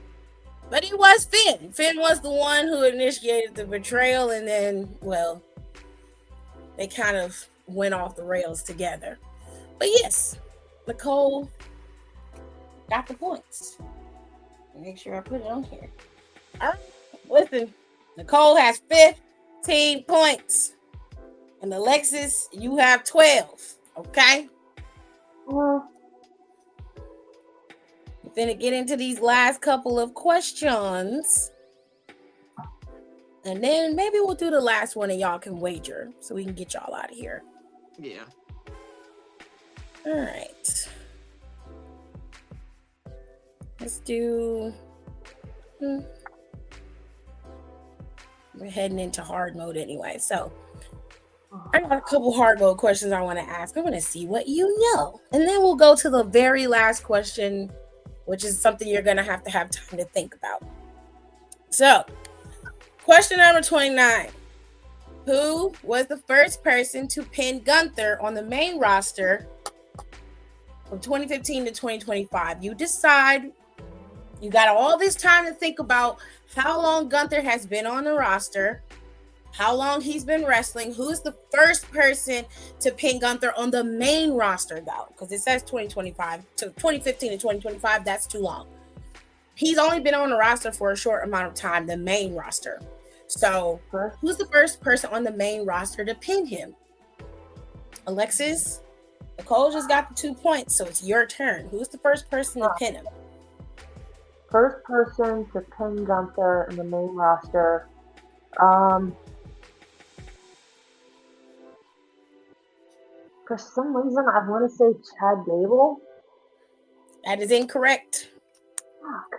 But it was Finn. Finn was the one who initiated the betrayal, and then, well, they kind of went off the rails together. But yes, Nicole got the points. Make sure I put it on here. All right, listen, Nicole has 15 points, and Alexis, you have 12. Okay. Well, We're gonna get into these last couple of questions, and then maybe we'll do the last one, and y'all can wager so we can get y'all out of here. Yeah. All right. Let's do. We're heading into hard mode anyway, so I got a couple hard mode questions I want to ask. I want to see what you know, and then we'll go to the very last question, which is something you're gonna have time to think about. So, question number 29: who was the first person to pin Gunther on the main roster from 2015 to 2025? You decide. You got all this time to think about how long Gunther has been on the roster, how long he's been wrestling, who's the first person to pin Gunther on the main roster, though, because it says 2025 to 2015 to 2025. That's too long. He's only been on the roster for a short amount of time, the main roster. So who's the first person on the main roster to pin him? Alexis, Nicole just got the 2 points, so it's your turn. Who's the first person to pin him? First person to pin Gunther in the main roster. For some reason, I want to say Chad Gable. That is incorrect. Fuck.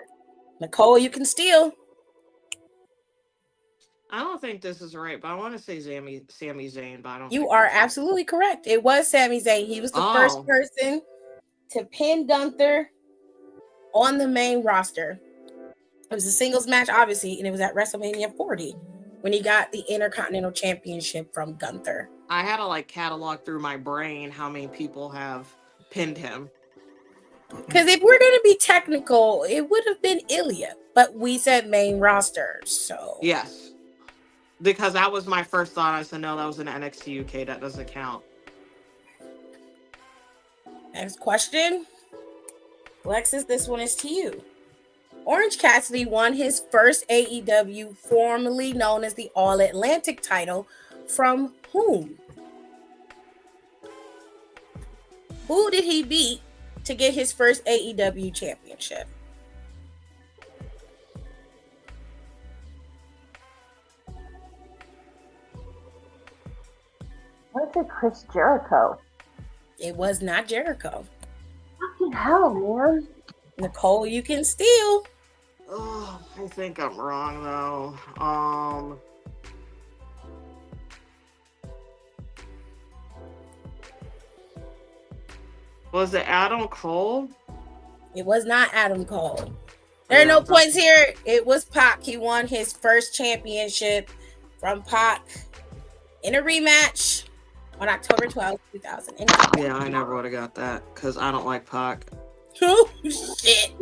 Nicole, you can steal. I don't think this is right, but I want to say Sami Zayn, but I don't. You are absolutely correct. It was Sami Zayn. He was the first person to pin Gunther on the main roster. It was a singles match, obviously, and it was at WrestleMania 40 when he got the Intercontinental Championship from Gunther. I had to catalog through my brain how many people have pinned him. Because if we're going to be technical, it would have been Ilya, but we said main roster, so. Yes. Because that was my first thought. I said, no, that was an NXT UK. That doesn't count. Next question. Alexis, this one is to you. Orange Cassidy won his first AEW, formerly known as the All Atlantic title, from whom? Who did he beat to get his first AEW championship? I want to say Chris Jericho. It was not Jericho. Fucking hell, man. Nicole, you can steal. Oh, I think I'm wrong though. Was it Adam Cole? It was not Adam Cole. There are no Yeah. points here. It was Pac. He won his first championship from Pac in a rematch on October 12th, 2008. Yeah, I never would have got that because I don't like Pac. Oh, shit.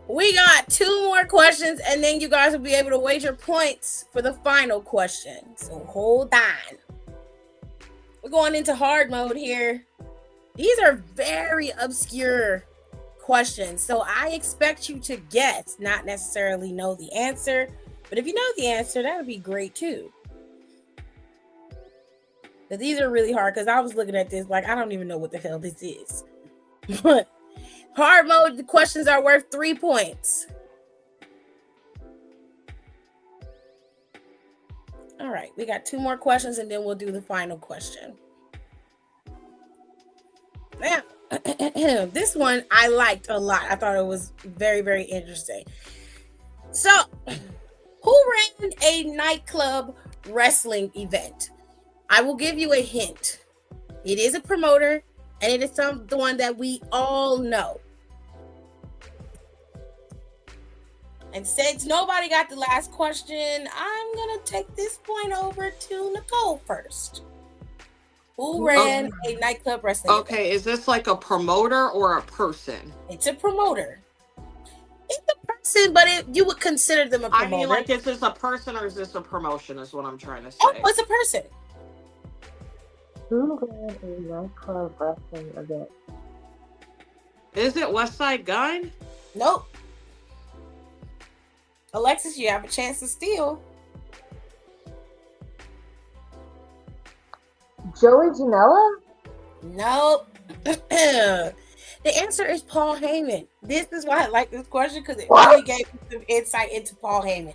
We got 2 more questions, and then you guys will be able to wager points for the final question. So hold on. We're going into hard mode here. These are very obscure questions, so I expect you to guess, not necessarily know the answer. But if you know the answer, that would be great too. But these are really hard because I was looking at this like I don't even know what the hell this is. But hard mode, the questions are worth 3 points. All right, we got 2 more questions and then we'll do the final question. Now, this one I liked a lot. I thought it was very, very interesting. So, who ran a nightclub wrestling event? I will give you a hint. It is a promoter, and it is the one that we all know. And since nobody got the last question, I'm going to take this point over to Nicole first. Who ran a nightclub wrestling event? Okay, is this like a promoter or a person? It's a promoter. It's a person, but you would consider them a promoter. I mean, like, is this a person or is this a promotion? Is what I'm trying to say. Oh, it's a person. Who ran a nightclub wrestling event? Is it West Side Gun? Nope. Alexis, you have a chance to steal. Joey Janela? Nope. The answer is Paul Heyman. This is why I like this question because it really gave me some insight into Paul Heyman.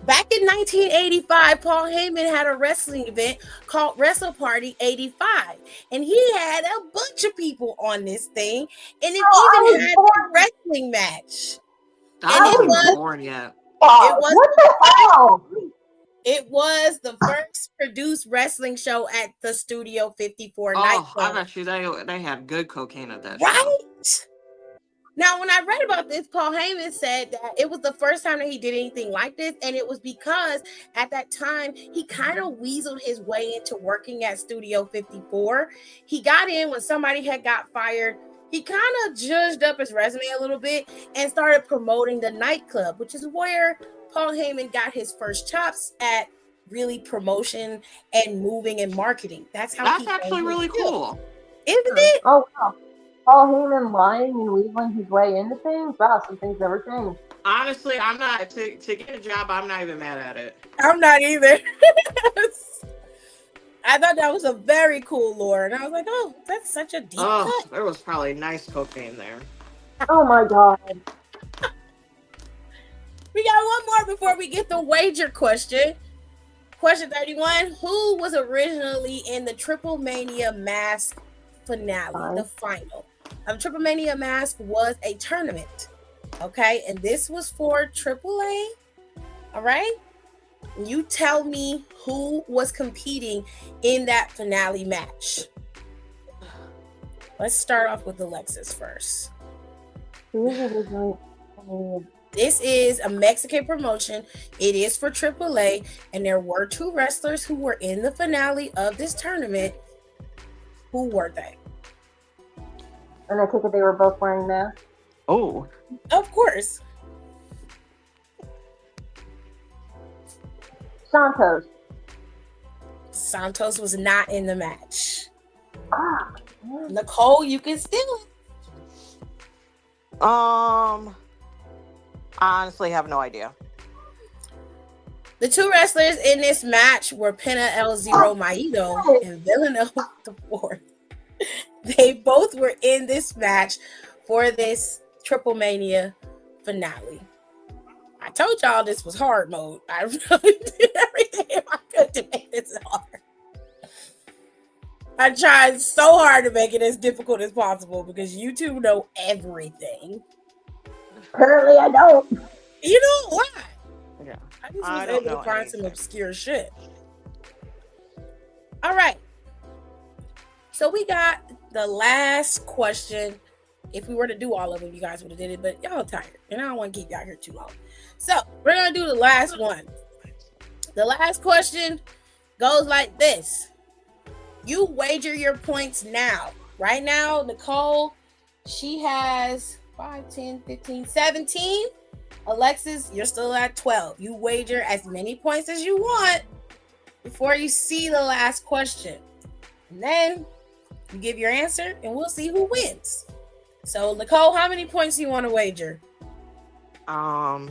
Back in 1985, Paul Heyman had a wrestling event called Wrestle Party 85. And he had a bunch of people on this thing. And it even had a wrestling match. I wasn't born yet. What the hell? It was the first produced wrestling show at the Studio 54 Oh, nightclub. I bet you they had good cocaine at that Right? show. Now, when I read about this, Paul Heyman said that it was the first time that he did anything like this, and it was because at that time he kind of weaseled his way into working at Studio 54. He got in when somebody had got fired. He kind of judged up his resume a little bit and started promoting the nightclub, which is where Paul Heyman got his first chops at really promotion and moving and marketing. That's That's actually really cool. Isn't it? Oh, wow. Paul Heyman lying and weaseling his way into things? Wow, some things never change. Honestly, I'm not to get a job. I'm not even mad at it. I'm not either. I thought that was a very cool lore, and I was like, "Oh, that's such a deep cut." There was probably nice cocaine there. Oh my god. We got one more before we get the wager question. Question 31: Who was originally in the Triple Mania Mask finale, the final? Triple Mania Mask was a tournament, okay, and this was for AAA. All right. You tell me who was competing in that finale match. Let's start off with Alexis first. This is a Mexican promotion. It is for AAA, and there were 2 wrestlers who were in the finale of this tournament. Who were they? And I take it they were both wearing masks? Oh. Of course. Santos was not in the match. Nicole, you can steal it. I honestly have no idea. The 2 wrestlers in this match were Pena El Zero Miedo and Villanova IV. They both were in this match for this Triple Mania finale. I told y'all this was hard mode. I really did everything I could to make this hard. I tried so hard to make it as difficult as possible because you 2 know everything. Apparently I don't. You know why? Yeah. I just I was don't able to know find some anything. obscure shit. All right. So we got the last question If we were to do all of them, you guys would have did it, but y'all tired, and I don't want to keep y'all here too long. So we're gonna do the last one. The last question goes like this. You wager your points now. Right now, Nicole, she has 5, 10, 15, 17. Alexis, you're still at 12. You wager as many points as you want before you see the last question. And then you give your answer, and we'll see who wins. So, Nicole, how many points do you want to wager? I'll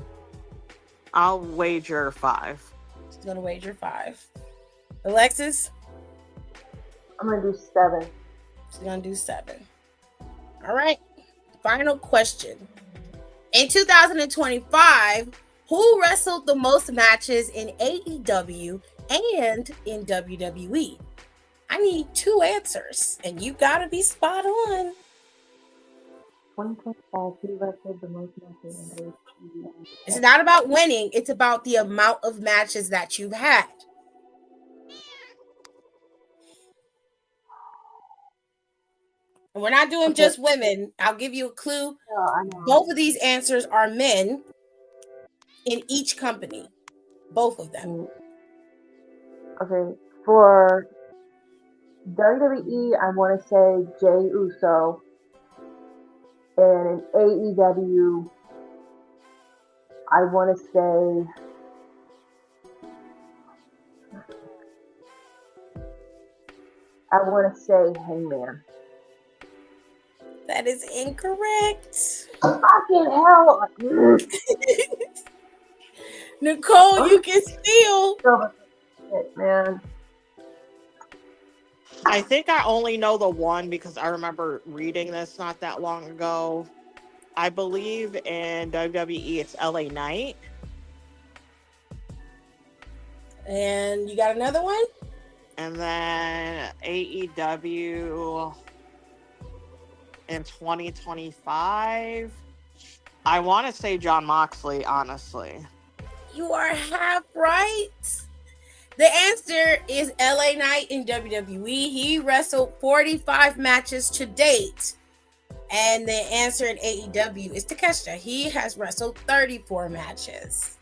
wager 5. She's going to wager 5. Alexis? I'm gonna do 7. She's going to do 7. All right. Final question. In 2025, who wrestled the most matches in AEW and in WWE? I need 2 answers, and you got to be spot on. 2025, who wrestled the most matches in AEW? It's not about winning. It's about the amount of matches that you've had. And we're not doing just women. I'll give you a clue. Oh, I know. Both of these answers are men in each company. Both of them. Okay, for WWE, I want to say Jey Uso. And in AEW, I want to say Hangman. That is incorrect. Fucking hell! Nicole, you can steal. Shit, man. I think I only know the one because I remember reading this not that long ago. I believe in WWE it's LA Knight. And you got another one? And then AEW in 2025. I want to say Jon Moxley, honestly. You are half right. The answer is LA Knight in WWE. He wrestled 45 matches to date. And the answer in AEW is Takeshita. He has wrestled 34 matches.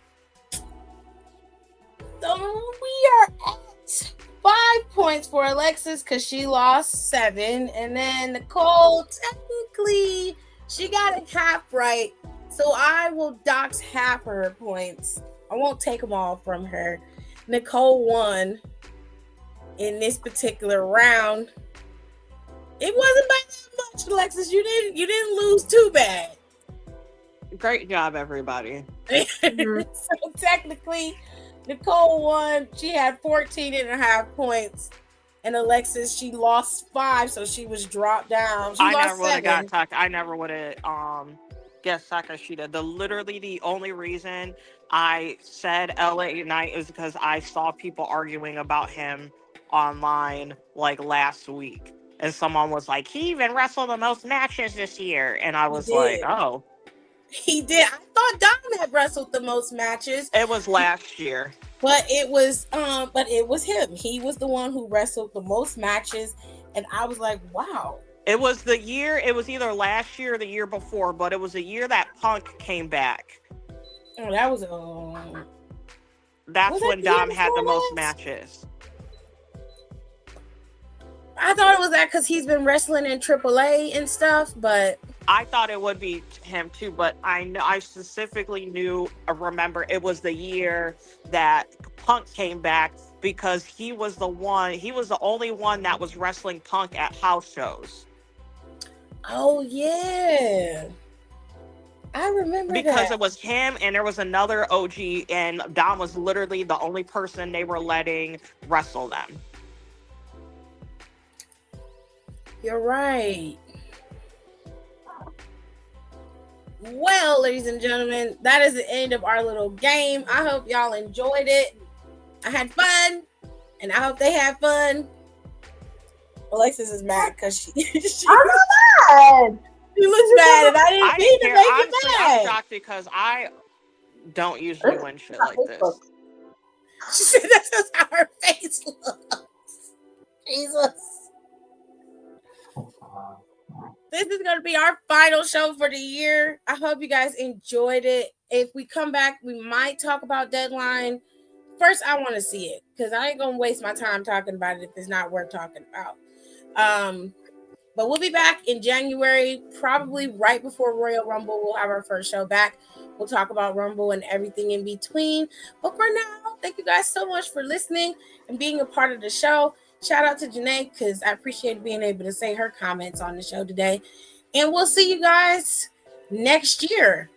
So we are at 5 points for Alexis because she lost 7. And then Nicole, technically, she got it half right. So I will dox half her points. I won't take them all from her. Nicole won in this particular round. It wasn't by that much, Alexis. You didn't lose too bad. Great job, everybody. So technically, Nicole won. She had 14 and a half points. And Alexis, she lost 5, so she was dropped down. She I lost never would have 7. got I never would have guessed Takeshita. Literally the only reason I said LA Knight is because I saw people arguing about him online like last week. And someone was like, he even wrestled the most matches this year. And I was like, oh. He did. I thought Dom had wrestled the most matches. It was last year. But it was him. He was the one who wrestled the most matches. And I was like, wow. It was the year, it was either last year or the year before, but it was the year that Punk came back. Oh, that was That's was when that the year Dom had the before most that? matches. I thought it was that because he's been wrestling in AAA and stuff, but I thought it would be him too, but I specifically remember it was the year that Punk came back because he was the only one that was wrestling Punk at house shows. oh yeah. I remember Because that. it was him and there was another OG, and Dom was literally the only person they were letting wrestle them. You're right. Well, ladies and gentlemen, that is the end of our little game. I hope y'all enjoyed it. I had fun, and I hope they had fun. Alexis is mad because she looks I'm mad. mad, and I didn't mean to care. make you Honestly, I'm mad. shocked because I don't usually win shit like this. She said that's just how her face looks. Jesus. This is going to be our final show for the year. I hope you guys enjoyed it. If we come back, we might talk about Deadline. First, I want to see it because I ain't going to waste my time talking about it if it's not worth talking about. But we'll be back in January, probably right before Royal Rumble. We'll have our first show back. We'll talk about Rumble and everything in between. But for now, thank you guys so much for listening and being a part of the show. Shout out to Janae because I appreciate being able to say her comments on the show today. And we'll see you guys next year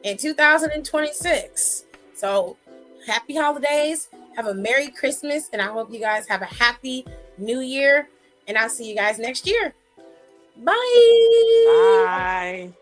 in 2026. So happy holidays. Have a Merry Christmas. And I hope you guys have a happy New Year. And I'll see you guys next year. Bye. Bye.